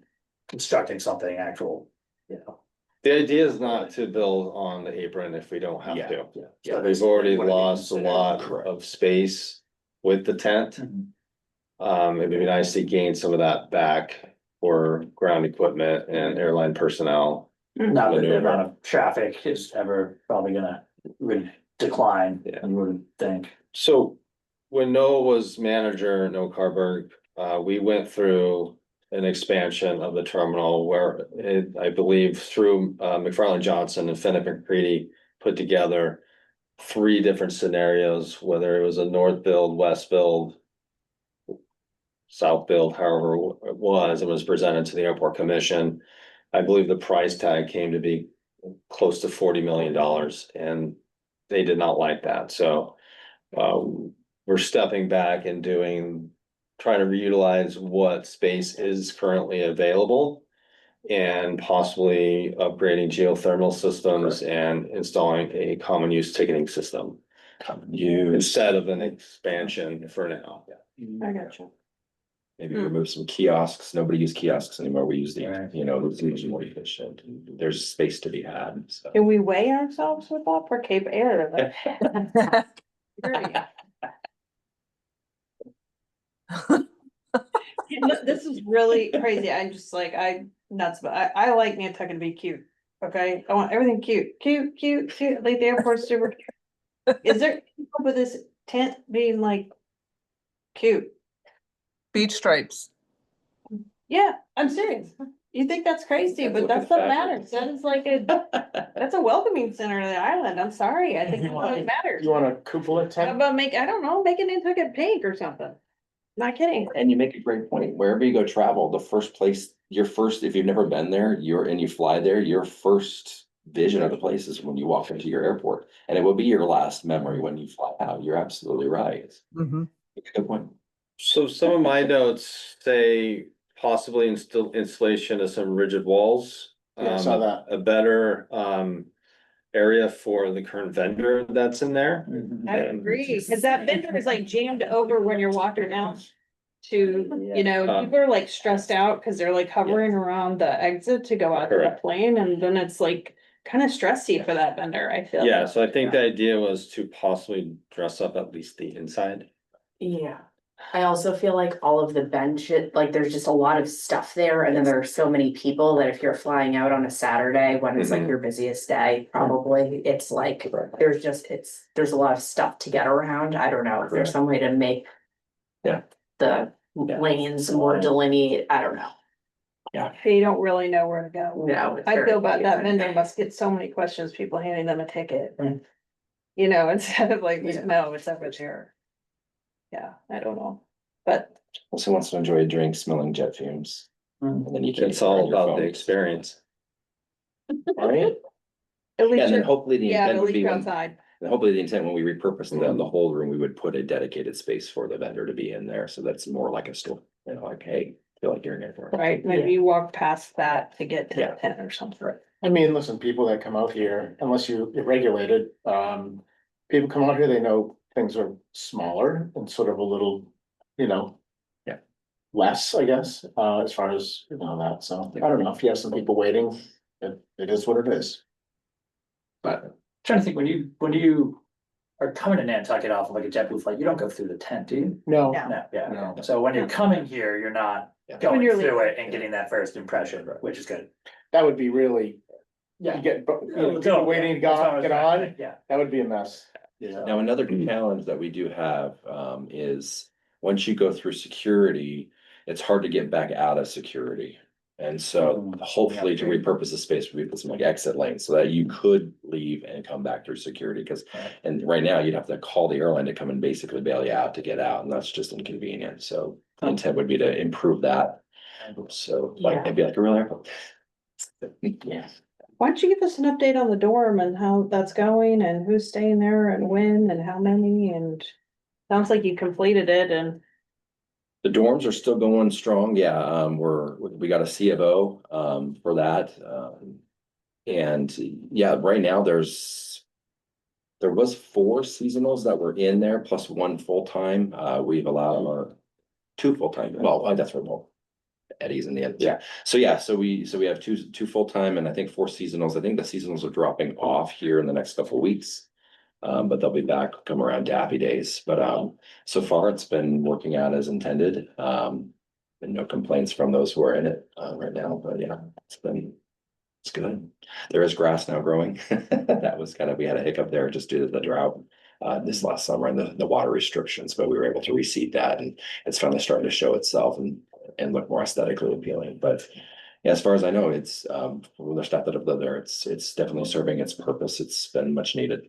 constructing something actual, you know. The idea is not to build on the apron if we don't have Yeah. to. Yeah. We've already What it lost a is. lot Correct. of space with the tent. It'd be nice to gain some of that back for ground equipment and airline personnel. Not that the Maneuver. amount of traffic is ever probably gonna decline, Yeah. you wouldn't think. So when Noah was manager, Noah Carberg, we went through an expansion of the terminal where I believe through McFarland Johnson and Fennick McCready put together 3 different scenarios, whether it was a north build, west build, south build, however it was presented to the airport commission. I believe the price tag came to be close to $40 million and they did not like that. So we're stepping back and trying to reutilize what space is currently available and possibly upgrading geothermal systems and installing a common use ticketing system instead of an expansion for now. I got you. Maybe Hmm. remove some kiosks. Nobody use kiosks anymore. We use Right. it's usually more efficient. There's space to be had, so. Can we weigh ourselves with that for Cape Air? Great. This is really crazy. I'm just like, I'm nuts, but I like Nantucket to be cute. Okay, I want everything cute, cute. Like the airport's super cute. Is there, with this tent being like cute? Beach stripes. Yeah, I'm serious. You think that's crazy, That's but looking that's what fabulous. matters. That is like that's a welcoming center to the island. I'm sorry. I think that's what matters. you want a cupola How tent? about I don't know, make it Nantucket pink or something. Not kidding. And you make a great point. Wherever you go travel, the first place, if you've never been there, you fly there, your first vision of the place is when you walk into your airport. And it will be your last memory when you fly out. You're absolutely right. Mm-hmm. Good point. So some of my notes say possibly installation of some rigid walls. Yeah, I saw that. A better area for the current vendor that's in there. I agree, cause that vendor is like jammed over when you're walking out to, people are like stressed out cause they're like hovering around the exit to go out to the Correct. plane and then it's like kind of stressy for that vendor, I feel. Yeah, so I think the idea was to possibly dress up at least the inside. Yeah, I also feel like all of the bench, like there's just a lot of stuff there, and then there are so many people that if you're flying out on a Saturday when it's like Mhm. your busiest day, probably, it's like, there's a lot of stuff to get around. I don't know if there's some way to make Yeah. the Yeah. lanes more delineated, I don't know. they don't really know where to go. No. it's I very feel bad that confusing. vendor must get so many questions, people handing them a ticket. Mm. You know, instead of like, Yeah. no, it's over there. Yeah, I don't know, but Also wants to enjoy a drink smelling jet fumes. Mm. And then you can't. It's all about the experience. Right? at least And then you're, hopefully the yeah, but intent at would least be you're when, outside. hopefully the intent when we repurpose the whole room, we would put a dedicated space for the vendor to be in there. So that's more like a store, you know, like, hey, feel like you're in there for it. Right, maybe you walk past that to get to the Yeah. tent or something. I mean, listen, people that come out here, unless you're regulated, people come out here, they know things are smaller and sort of a little, you know. Yeah. Less, I guess, as far as, you know, that, so I don't know if you have some people waiting, it is what it is. But Trying to think, when you are coming to Nantucket off of like a JetBlue flight, you don't go through the tent, do you? no, No. No, yeah. no, So when you're coming here, you're not Yeah. going When you're through leaving. it and getting that first impression, which is good. that would be really, you Yeah. get, you know, people waiting to get on, Yeah. that would be a mess. Now, another challenge that we do have, is once you go through security, it's hard to get back out of security. And so hopefully to repurpose the space, we put some like exit lanes so that you could leave and come back through security, because, and right now you'd have to call the airline to come and basically bail you out to get out, and that's just inconvenient. So the intent would be to improve that. So like, maybe like a real airport. Yeah. Why don't you give us an update on the dorm and how that's going and who's staying there and when and how many and. Sounds like you completed it and, The dorms are still going strong. Yeah, we got a C of O, for that. And yeah, right now there was 4 seasonals that were in there plus 1 full-time. We've allowed 2 full-time. Well, that's remote. Eddie's in the end. Yeah. So we have two full-time and I think 4 seasonals. I think the seasonals are dropping off here in the next couple of weeks. But they'll be back come around Daffy days. But so far it's been working out as intended. And no complaints from those who are in it right now, but yeah, it's good. There is grass now growing. That was we had a hiccup there just due to the drought this last summer and the water restrictions, but we were able to reseed that and it's finally starting to show itself and look more aesthetically appealing. But yeah, as far as I know, it's from the staff that have lived there, it's definitely serving its purpose. It's been much needed.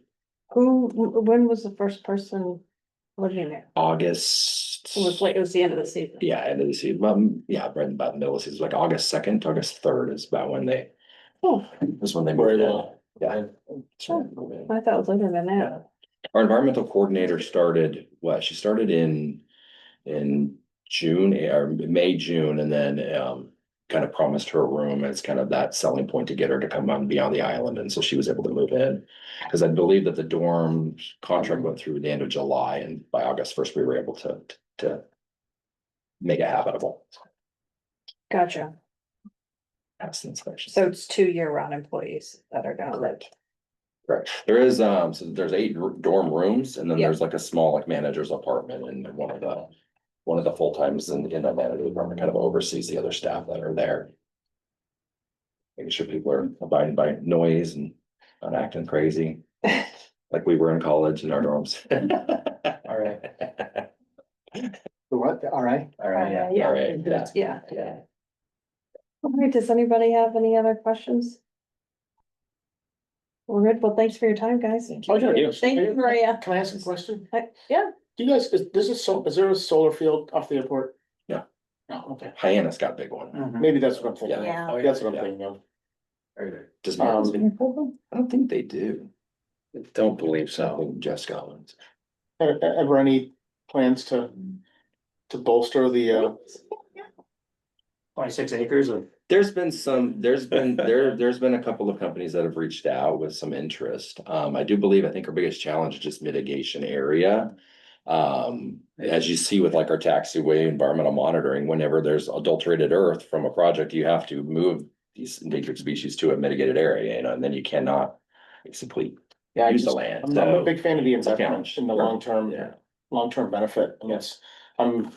when was the first person living there? August. It was the end of the season. Yeah, end of the season. Yeah, right about the middle of the season, like August 2nd, August 3rd is about when they. Oh, Was when they Very moved in. well. Yeah. I thought it was later than that. Our environmental coordinator started, she started in June or May, June, and then kind of promised her a room as kind of that selling point to get her to come on beyond the island. And so she was able to move in. Because I believe that the dorm contract went through the end of July and by August 1st, we were able to make it habitable. Gotcha. Pass the inspection. So it's 2 year-round employees that are gonna live. Correct. There is, so there's 8 dorm rooms and then Yeah. there's like a small like manager's apartment and one of the full-times in that manager's apartment kind of oversees the other staff that are there. Making sure people are abiding by noise and not acting crazy, like we were in college in our dorms. All right. The what, all right? All right, yeah. Yeah. All right, Yeah. yeah. All right, does anybody have any other questions? Well, good, well, thanks for your time, guys. Oh, yeah. Thank you, Maria. Can I ask a question? Yeah, Do you guys, is there a solar field off the airport? Yeah. Oh, okay, Hyannis got a big one. Mhm. maybe that's what I'm thinking. Yeah. Oh, That's what I'm Yeah. thinking of. Does Martin's Um, have one? I don't think they do. Don't believe I so. think Jeff Scotland's. Ever any plans to bolster the, 26 acres of. There's been a couple of companies that have reached out with some interest. I do believe, I think our biggest challenge is just mitigation area. As you see with like our taxiway environmental monitoring, whenever there's adulterated earth from a project, you have to move these endangered species to a mitigated area, and then you cannot simply yeah, use the land. I'm a So big fan of the it's a investment challenge. in the Yeah. long-term benefit, and it's,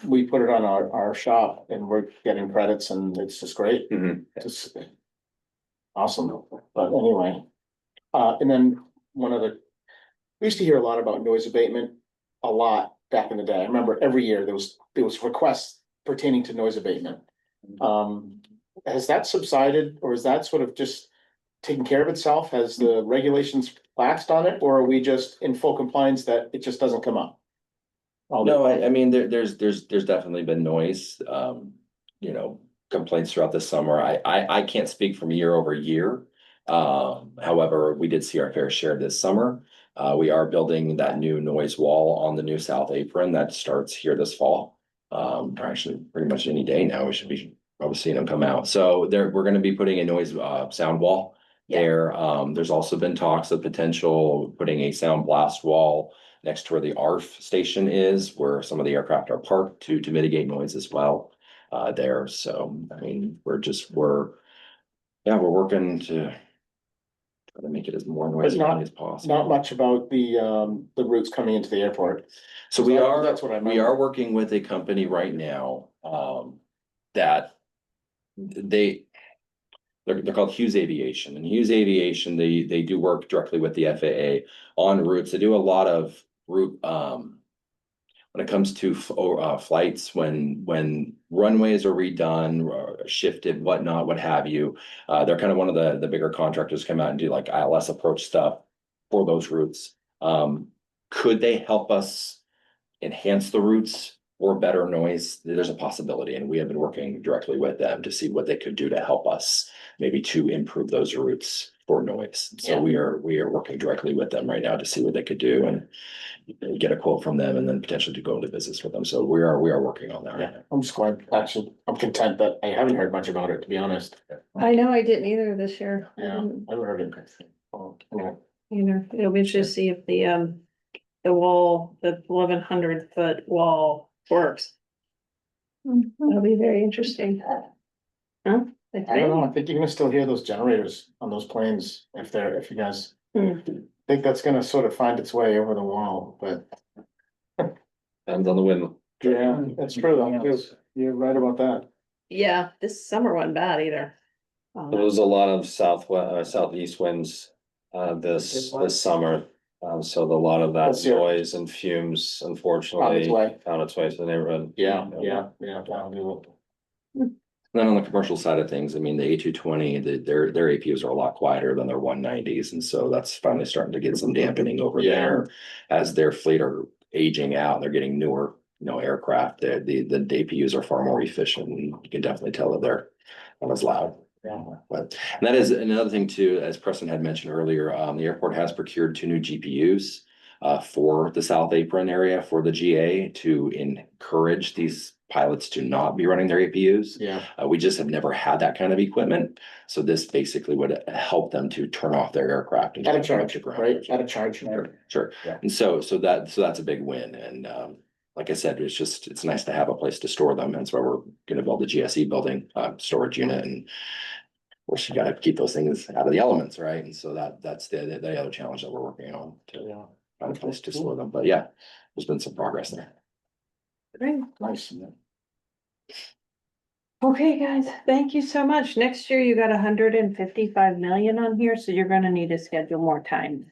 we put it on our shop and we're getting credits and it's just great. Mhm. Just awesome, but anyway. And then we used to hear a lot about noise abatement, a lot back in the day. I remember every year there was requests pertaining to noise abatement. has that subsided, or is that sort of just taking care of itself? Has the regulations lapsed on it, or are we just in full compliance that it just doesn't come up? No, I mean, there's definitely been noise, you know, complaints throughout the summer. I can't speak from year over year. However, we did see our fair share this summer. We are building that new noise wall on the new south apron that starts here this fall. Or actually pretty much any day now, we should be probably seeing them come out. So we're gonna be putting a noise, sound wall there. There's also been talks of potential putting a sound blast wall next to where the ARF station is, where some of the aircraft are parked to mitigate noise as well. There, so I mean, we're working to try to make it as more noise not- as possible. Not much about the routes coming into the airport. So we are, That's what I we are working with a company right now, that they're called Hughes Aviation, and Hughes Aviation, they do work directly with the FAA on routes. They do a lot of route, when it comes to flights, when runways are redone, or shifted, whatnot, what have you. They're kind of one of the bigger contractors come out and do like ILS approach stuff for those routes. Could they help us enhance the routes or better noise? There's a possibility, and we have been working directly with them to see what they could do to help us, maybe to improve those routes for noise. So we are working directly with them right now to see what they could do and get a quote from them, and then potentially to go into business with them. So we are working on that. Yeah, I'm just glad, actually, I'm content that I haven't heard much about it, to be honest. I know I didn't either this year. I Yeah, didn't I haven't heard it. Oh, yeah. Either. It'll be interesting to see if the wall, the 1,100-foot wall works. That'll be very interesting. Huh? I don't know, I think you're gonna still hear those generators on those planes if you guys. Hmm. Think that's gonna sort of find its way over the wall, but Depends on the wind. yeah, that's true though. You're right about that. Yeah, this summer wasn't bad either. There was a lot of southeast winds, this summer. So a lot of that This year. noise and fumes, Found unfortunately, its way. found its way to the neighborhood. Yeah. Then on the commercial side of things, I mean, the A220, their APUs are a lot quieter than their 190s. And so that's finally starting to get some dampening over there as their fleet are aging out. They're getting newer, aircraft. The APUs are far more efficient, and you can definitely tell that they're not as loud. Yeah. But and that is another thing too, as Preston had mentioned earlier, the airport has procured 2 new GPUs for the South Apron area for the GA to encourage these pilots to not be running their APUs. Yeah. We just have never had that kind of equipment. So this basically would help them to turn off their aircraft. And At a just run charge, to ground. right? At a charge. Sure. Yeah. And so that's a big win. And like I said, it's nice to have a place to store them. That's why we're gonna build the GSE building, storage unit, and of course you gotta keep those things out of the elements, right? And so that's the other challenge that we're working on to find a place to store them. But yeah, there's been some progress there. Great. Nice. Okay, guys, thank you so much. Next year you got 155 million on here, so you're gonna need to schedule more time.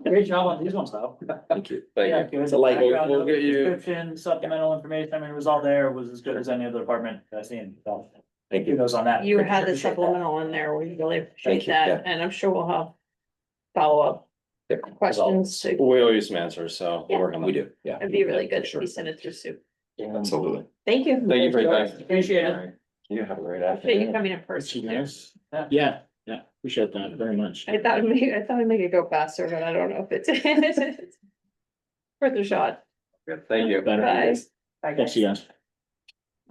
Great job on these ones though. Thank you. Yeah, good. It's a light. Background, we'll get you- Description, supplemental information, I mean, it was all there, it was as good as any other department I've seen, so. Thank you. Kudos on that. You had the Appreciate that. supplemental in there. We really Thank appreciate you, that, yeah. and I'm sure we'll have follow-up questions. to- We owe you some answers, so we'll work on We that. do, yeah. It'd be really Yeah, for good if sure. we send it through Sue. Absolutely. Thank you. Thank you for your time. Appreciate it. You have a great Appreciate you afternoon. coming in Thanks, you person. guys. Yeah. Yeah, appreciate that very much. I thought I'd make it go faster, but I don't know if it's it's worth a shot. Thank you. Better. Bye. Thanks, you guys.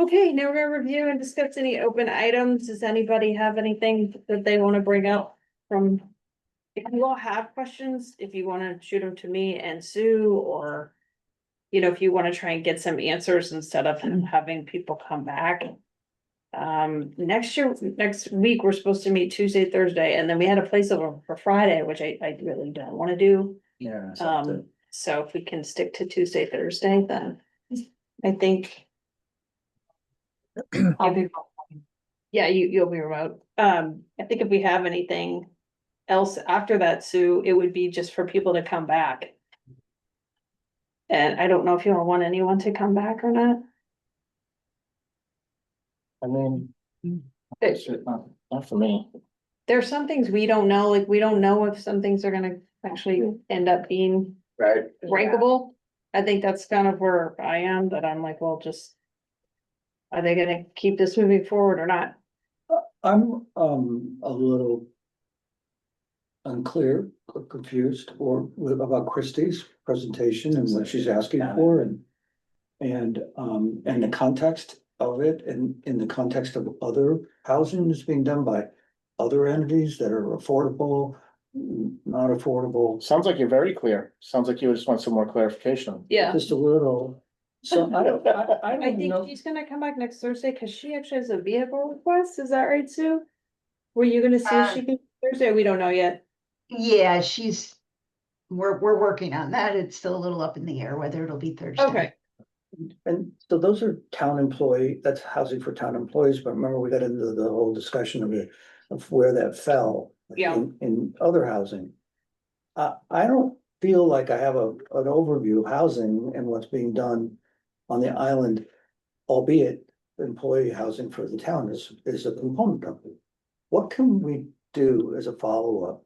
Okay, now we're gonna review and discuss any open items. Does anybody have anything that they want to bring up from? If you all have questions, if you want to shoot them to me and Sue, or if you want to try and get some answers instead of having people come back. Next week, we're supposed to meet Tuesday, Thursday, and then we had a placeholder for Friday, which I really don't want to do. Yeah. So if we can stick to Tuesday, Thursday, then I think. Yeah, you'll be remote. I think if we have anything else after that, Sue, it would be just for people to come back. And I don't know if you want anyone to come back or not. I mean, Not for me. There's some things we don't know, like, we don't know if some things are gonna actually end up being Right. rankable. I think that's kind of where I am, that I'm like, well, just. Are they gonna keep this moving forward or not? I'm a little unclear or confused about Christie's presentation and what she's asking for and the context of it and in the context of other housing that's being done by other entities that are affordable, not affordable, Sounds like you're very clear. Sounds like you just want some more clarification. Yeah. just a little. So I I don't think know. she's gonna come back next Thursday, cause she actually has a vehicle request, is that right, Sue? Were you gonna see if she can, Thursday, we don't know yet. Yeah, we're working on that. It's still a little up in the air whether it'll be Thursday. Okay, And so those are town employee, that's housing for town employees, but remember we got into the whole discussion of where that fell. Yeah. In other housing. I don't feel like I have an overview of housing and what's being done on the island. Albeit employee housing for the town is a component of it. What can we do as a follow-up?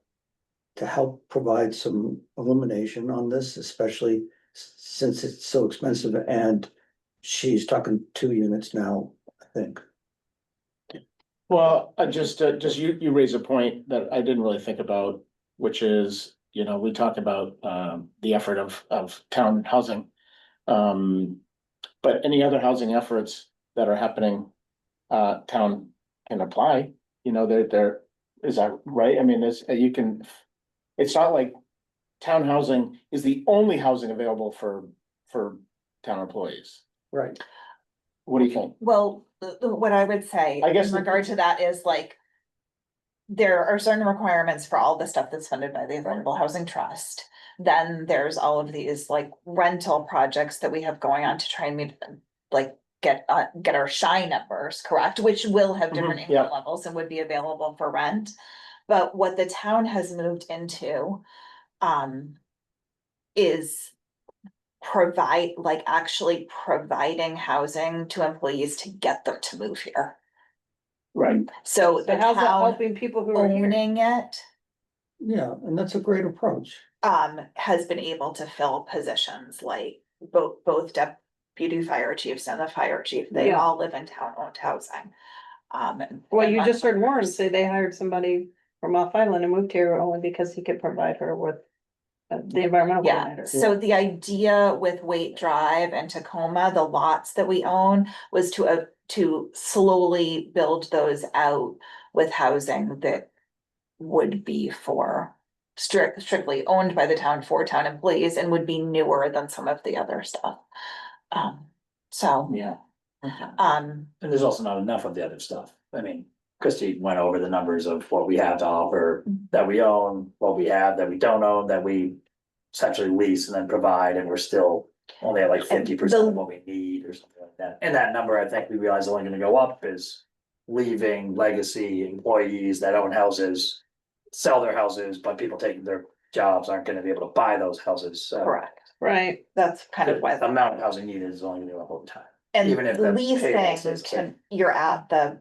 To help provide some illumination on this, especially since it's so expensive and she's talking 2 units now, I think. Well, you raise a point that I didn't really think about, which is, we talk about the effort of town housing. But any other housing efforts that are happening, town can apply, there, is that right? I mean, it's not like town housing is the only housing available for town employees. Right. What do you think? Well, what I would say I guess in the- regard to that is like. There are certain requirements for all the stuff that's funded by the Affordable Housing Trust. Then there's all of these like rental projects that we have going on to try and meet, like, get our SHI numbers correct, which will have different Mhm, yeah. income levels and would be available for rent. But what the town has moved into, is actually providing housing to employees to get them to move here. Right. So so the how's that town helping people who are here? owning it, Yeah, and that's a great approach. has been able to fill positions like both deputy fire chiefs and the fire chief. They Yeah. all live in town-owned housing. Well, and you just heard Warren others. say they hired somebody from off island and moved here only because he could provide her with the environmental Yeah, coordinator. so the idea with Waite Drive and Tacoma, the lots that we own, was to slowly build those out with housing that would be for strictly owned by the town for town employees and would be newer than some of the other stuff. So, Yeah. um, And there's also not enough of the other stuff. I mean, Christie went over the numbers of what we have to offer, that we own, what we have, that we don't own, that we essentially lease and then provide, and we're still only at like 50% of what we need or something like that. And that number, I think we realize is only gonna go up is leaving legacy employees that own houses, sell their houses, but people taking their jobs aren't gonna be able to buy those houses, so. correct, Right, that's kind of The why. amount of housing needed is only gonna go up over time. And even if the leasing, payments is you're at the,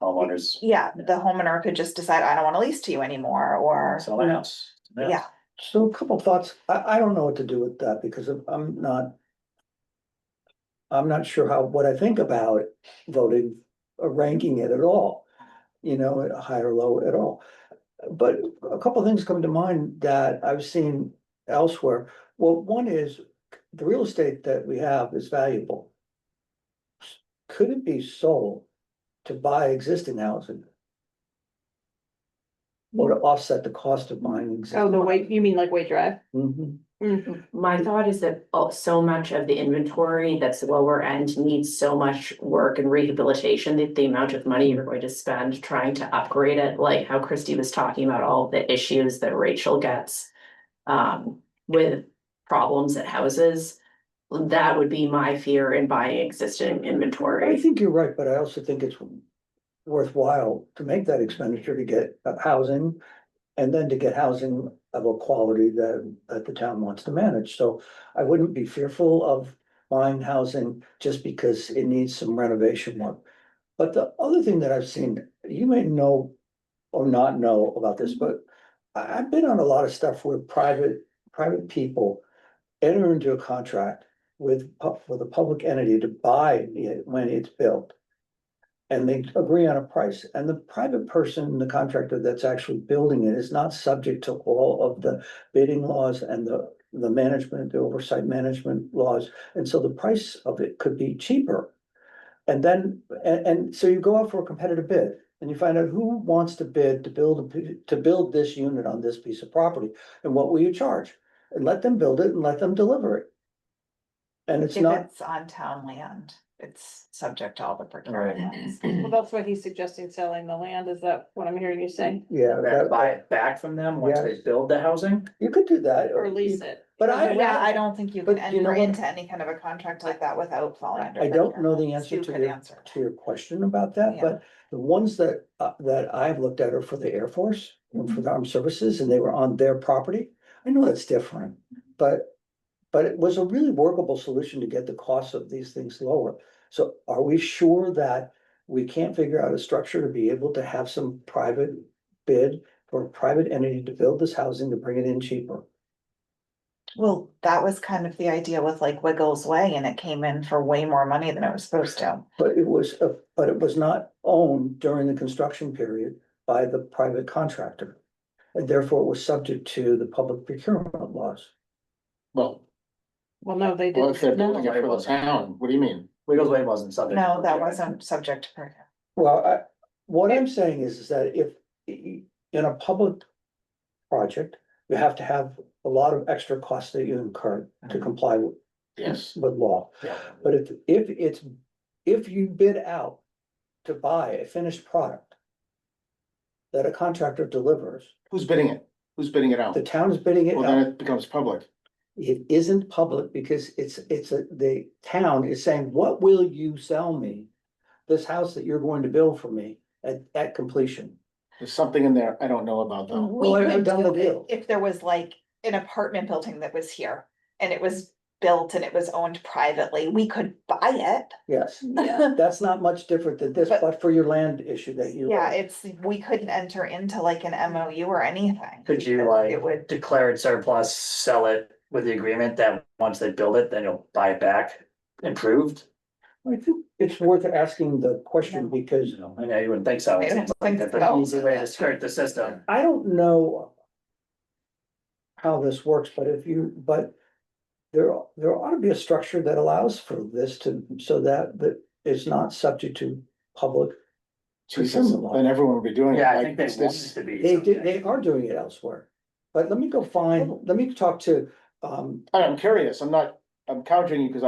Homeowners the homeowner could just decide, I don't wanna lease to you anymore, or, sell their house. yeah. So a couple thoughts. I don't know what to do with that because I'm not sure what I think about voting or ranking it at all. High or low at all. But a couple of things come to mind that I've seen elsewhere. Well, one is the real estate that we have is valuable. Could it be sold to buy existing housing? Or to offset the cost of buying existing? oh, the Wait, you mean like Wait Drive? Mhm. My thought is that so much of the inventory that's lower end needs so much work and rehabilitation that the amount of money you're going to spend trying to upgrade it, like how Christy was talking about all the issues that Rachel gets with problems at houses. That would be my fear in buying existing I inventory. think you're right, but I also think it's worthwhile to make that expenditure to get housing. And then to get housing of a quality that the town wants to manage, so I wouldn't be fearful of buying housing just because it needs some renovation work. But the other thing that I've seen, you may know or not know about this, but I've been on a lot of stuff where private people enter into a contract with a public entity to buy it when it's built. And they agree on a price, and the private person, the contractor that's actually building it is not subject to all of the bidding laws and the management, the oversight management laws. And so the price of it could be cheaper. And then, and so you go out for a competitive bid and you find out who wants to bid to build this unit on this piece of property, and what will you charge? And let them build it and let them deliver it. And it's If not, it's on town land, it's subject to all the procurement laws. Well, that's what he's suggesting, selling the land. Is that what I'm hearing you say? yeah, Then buy it back from them once they Yes. build the housing. you could do that. Or lease it? But Yeah, I don't think you can But you know enter what? into any kind of a contract like that without falling under. I don't know the procurement. answer You to could your, answer. to your question about that, Yeah. but the ones that I've looked at are for the Air Force and for the Armed Services, and they were on their property. I know that's different, but it was a really workable solution to get the cost of these things lower. So are we sure that we can't figure out a structure to be able to have some private bid for a private entity to build this housing to bring it in cheaper? Well, that was kind of the idea with like Wiggles Way, and it came in for way more money than it was supposed to. But it was not owned during the construction period by the private contractor. And therefore it was subject to the public procurement laws. Well, Well, no, they well, if they're didn't. building it for the town, what do you mean? Wiggles Way wasn't subject. to No, that procurement. wasn't subject to procurement. Well, what I'm saying is that if in a public project, you have to have a lot of extra costs that you incur to comply with Yes, law. Yeah. But if you bid out to buy a finished product that a contractor delivers, who's bidding it? Who's bidding it out? the town is bidding it Well, then out. it becomes public. It isn't public because the town is saying, what will you sell me? This house that you're going to build for me at completion. There's something in there I don't know about though. Well, We I've could done the do it deal. if there was like an apartment building that was here and it was built and it was owned privately, we could buy it. Yes, Yeah. that's not much different than this, But- but for your land issue that you. Yeah, we couldn't enter into like an MOU or anything. Could you because like It would, declare it surplus, sell it with the agreement that once they build it, then you'll buy it back improved? I think it's worth asking the question because I know you wouldn't think so. I It don't seems like think that's so. an easy way to skirt the system. I don't know how this works, but there ought to be a structure that allows for this so that it's not subject to public. Jesus, procurement law. then everyone would be doing it. Yeah, I like think they this- want it to be. They are doing it elsewhere. But let me talk to, I'm curious, I'm countering you because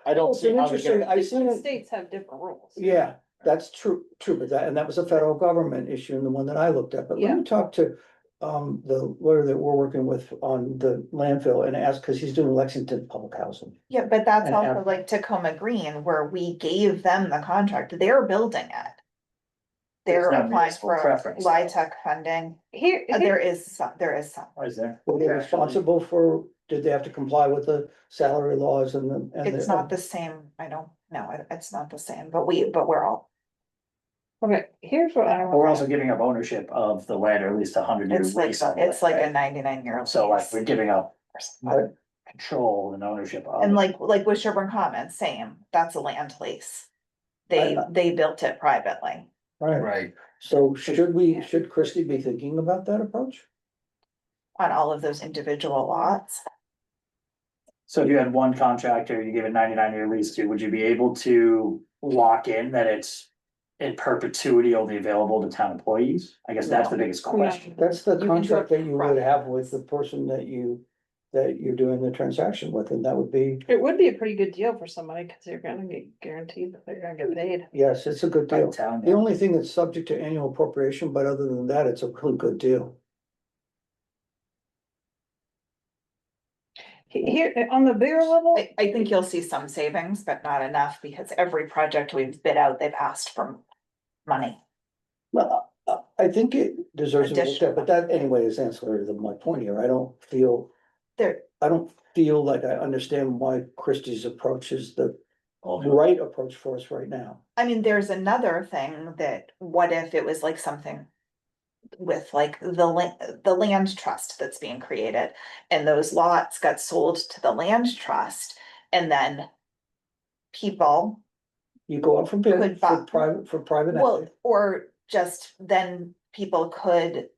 I don't It's see an how to interesting- get. I've seen Different it, states have different rules. yeah, that's true, but that was a federal government issue and the one that I looked at, but let Yeah. me talk to. The lawyer that we're working with on the landfill and ask, cause he's doing Lexington public housing. yeah, but that's And also have- like Tacoma Green where we gave them the contract. They're building it. They're It's not applying municipal for preference, though. LIHTC funding. There is some. Why is there? Were they responsible for, did they have to comply with the salary laws and It's not the same. I don't know. It's not the same, but we're all, Okay, here's what I But we're want. also giving up ownership of the land, or at least 100-year it's like, lease. on it's it, like a right? 99-year. So like we're giving up control and ownership of. And it. like with Sherburne Commons, same, that's a land lease. I- They built it privately. Right, Right. so should Christie be thinking about that approach? On all of those individual lots. So if you had one contractor, you gave a 99-year lease to, would you be able to lock in that it's in perpetuity only available to town employees? I guess that's the biggest question. That's the You can do contract it that you would have with the person that you're doing the transaction with, and that would be, It would be a pretty good deal for somebody, cause you're gonna get guaranteed that they're gonna get paid. yes, it's a good By deal. the town, The yeah. only thing that's subject to annual appropriation, but other than that, it's a really good deal. Here, on the bigger level, I think you'll see some savings, but not enough because every project we've bid out, they've asked for money. Well, I think it deserves to be looked at, but that anyway is ancillary to my point here. I don't feel There, like I understand why Christie's approach is the right approach for us right now. I mean, there's another thing that, what if it was like something with like the land trust that's being created, and those lots got sold to the land trust, and then people, You go up for bid Could for buy- private well, equity. or just then people could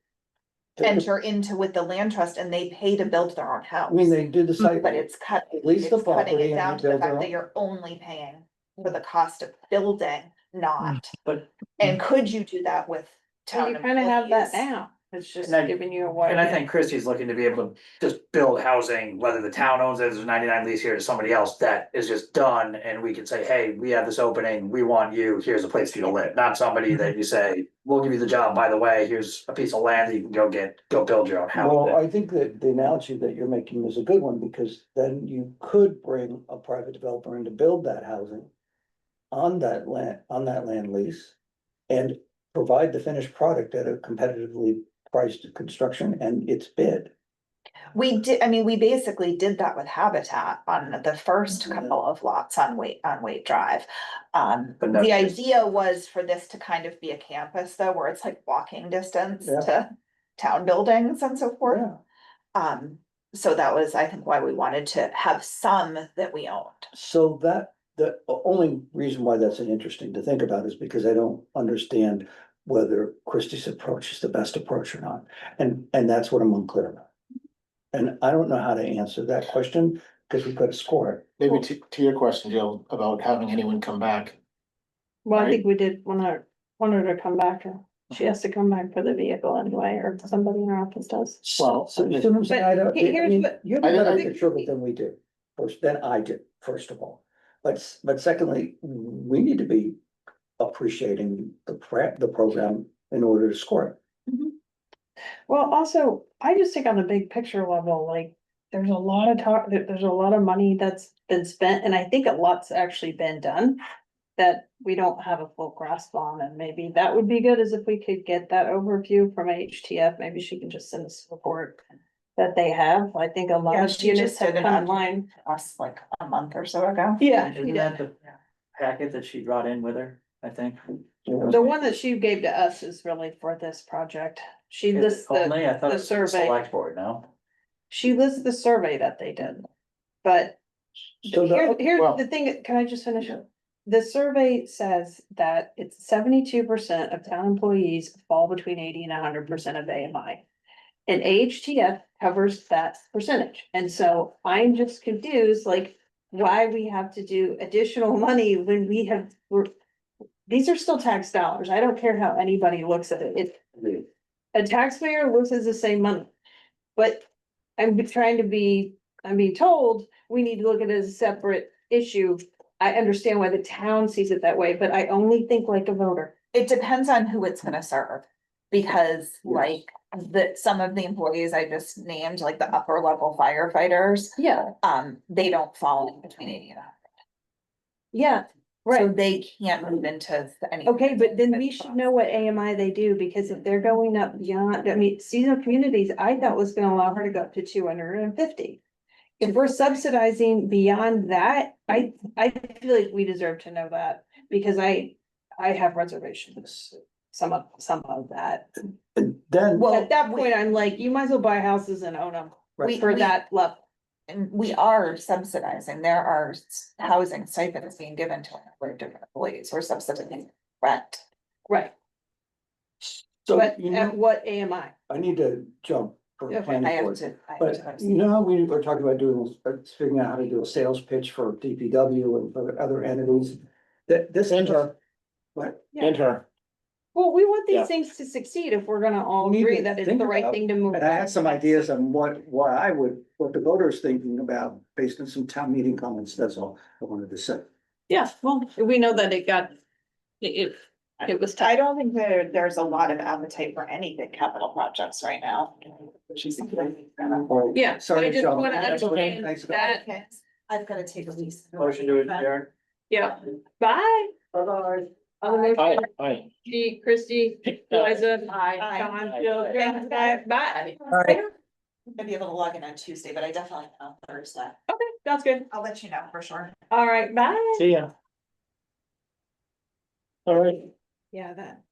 enter into with the land trust and they pay to build their own house. I mean, they do the site. But it's cut, Lease the it's cutting property it and down they to the build their fact that own. you're only paying for the cost of building, not. But- And could you do that with So town you kind of have that employees? now. It's just And I- giving you a wide. And I think Christie's looking to be able to just build housing, whether the town owns it, there's a 99 lease here to somebody else that is just done. And we can say, hey, we have this opening, we want you, here's a place for you to live, not somebody that you say, we'll give you the job, by the way, here's a piece of land that you can go build your own Well, house. I think that the analogy that you're making is a good one, because then you could bring a private developer in to build that housing on that land lease, and provide the finished product at a competitively priced construction and it's bid. We did, I mean, we basically did that with Habitat on the first Yeah. couple of lots on Wait Drive. But no- The idea was for this to kind of be a campus though, where it's like walking distance Yeah. to town buildings and so forth. Yeah. So that was, I think, why we wanted to have some that we owned. So that, the only reason why that's interesting to think about is because I don't understand whether Christie's approach is the best approach or not. And that's what I'm unclear about. And I don't know how to answer that question, because we've got to score it. Maybe to your question, Jill, about having anyone come back. Well, I Right. think we did want her to come back, or she has to come back for the vehicle anyway, or somebody in her office does. Well, So you see what I'm saying? I don't, But I here's mean, what- you have a I better think- picture of it than we do, than I did, first of all. But secondly, we need to be appreciating the program in order to score it. Well, also, I just think on the big picture level, like, there's a lot of talk, there's a lot of money that's been spent, and I think a lot's actually been done. That we don't have a full grasp on, and maybe that would be good, as if we could get that overview from HTF, maybe she can just send us a report. That they have, I think a lot Yeah, of she units just have did an come update. online. Us like a month or so ago. Yeah, she Isn't did. that the packet that she brought in with her, I think? The one that she gave to us is really for this project. She lists Only, I thought the it was the survey. select board, no? She lists the survey that they did, but So the- here's well- the thing, can I just finish it? The survey says that it's 72% of town employees fall between 80 and 100% of AMI. And AHTF covers that percentage, and so I'm just confused, like, why we have to do additional money when these are still tax dollars, I don't care how anybody looks at it, a taxpayer looks at the same money. But I'm being told, we need to look at it as a separate issue. I understand why the town sees it that way, but I only think like a voter. It depends on who it's gonna serve. Because like some of the employees I just named, like the upper level firefighters, Yeah, they don't fall in between 80 and 100. yeah, So right. they can't move into any. Okay, but then we should know what AMI they do, because if they're going up beyond, I mean, seasonal communities, I thought was gonna allow her to go up to 250. If we're subsidizing beyond that, I feel like we deserve to know that, because I have reservations, some of that. And then, Well, At that point, I'm like, you might as well buy houses and own them We- for we- that level. And we are subsidizing, there are housing stipends being given to a number of different employees, we're subsidizing rent. Right, so, but you at know, what AMI? I need to jump for Okay, I planning have board. to. I have But to- you know, how we were talking about figuring out how to do a sales pitch for DPW and for other entities. That this. And her. What? And her. Well, we want Yeah. these things to succeed if we're gonna all We need agree to that it's think the right about- thing to move. And I had some ideas on what the voters thinking about based on some town meeting comments. That's all I wanted to say. Yeah, well, we know that it was I tight. don't think there's a lot of appetite for any big capital projects right now. Yeah, so I Sorry, just John. wanna That's okay. understand Thanks. that, Okay, I've gotta take a lease. Motion to adjourn. yeah, bye. Bye-bye. On the Aye, motion, aye. G, Christie, Liza, Aye. John, Jill, yeah, bye, bye. I'm gonna be able to log in on Tuesday, but I definitely can on Thursday. Okay, sounds good. I'll let you know for sure. All right, bye. See ya. All right. Yeah, that.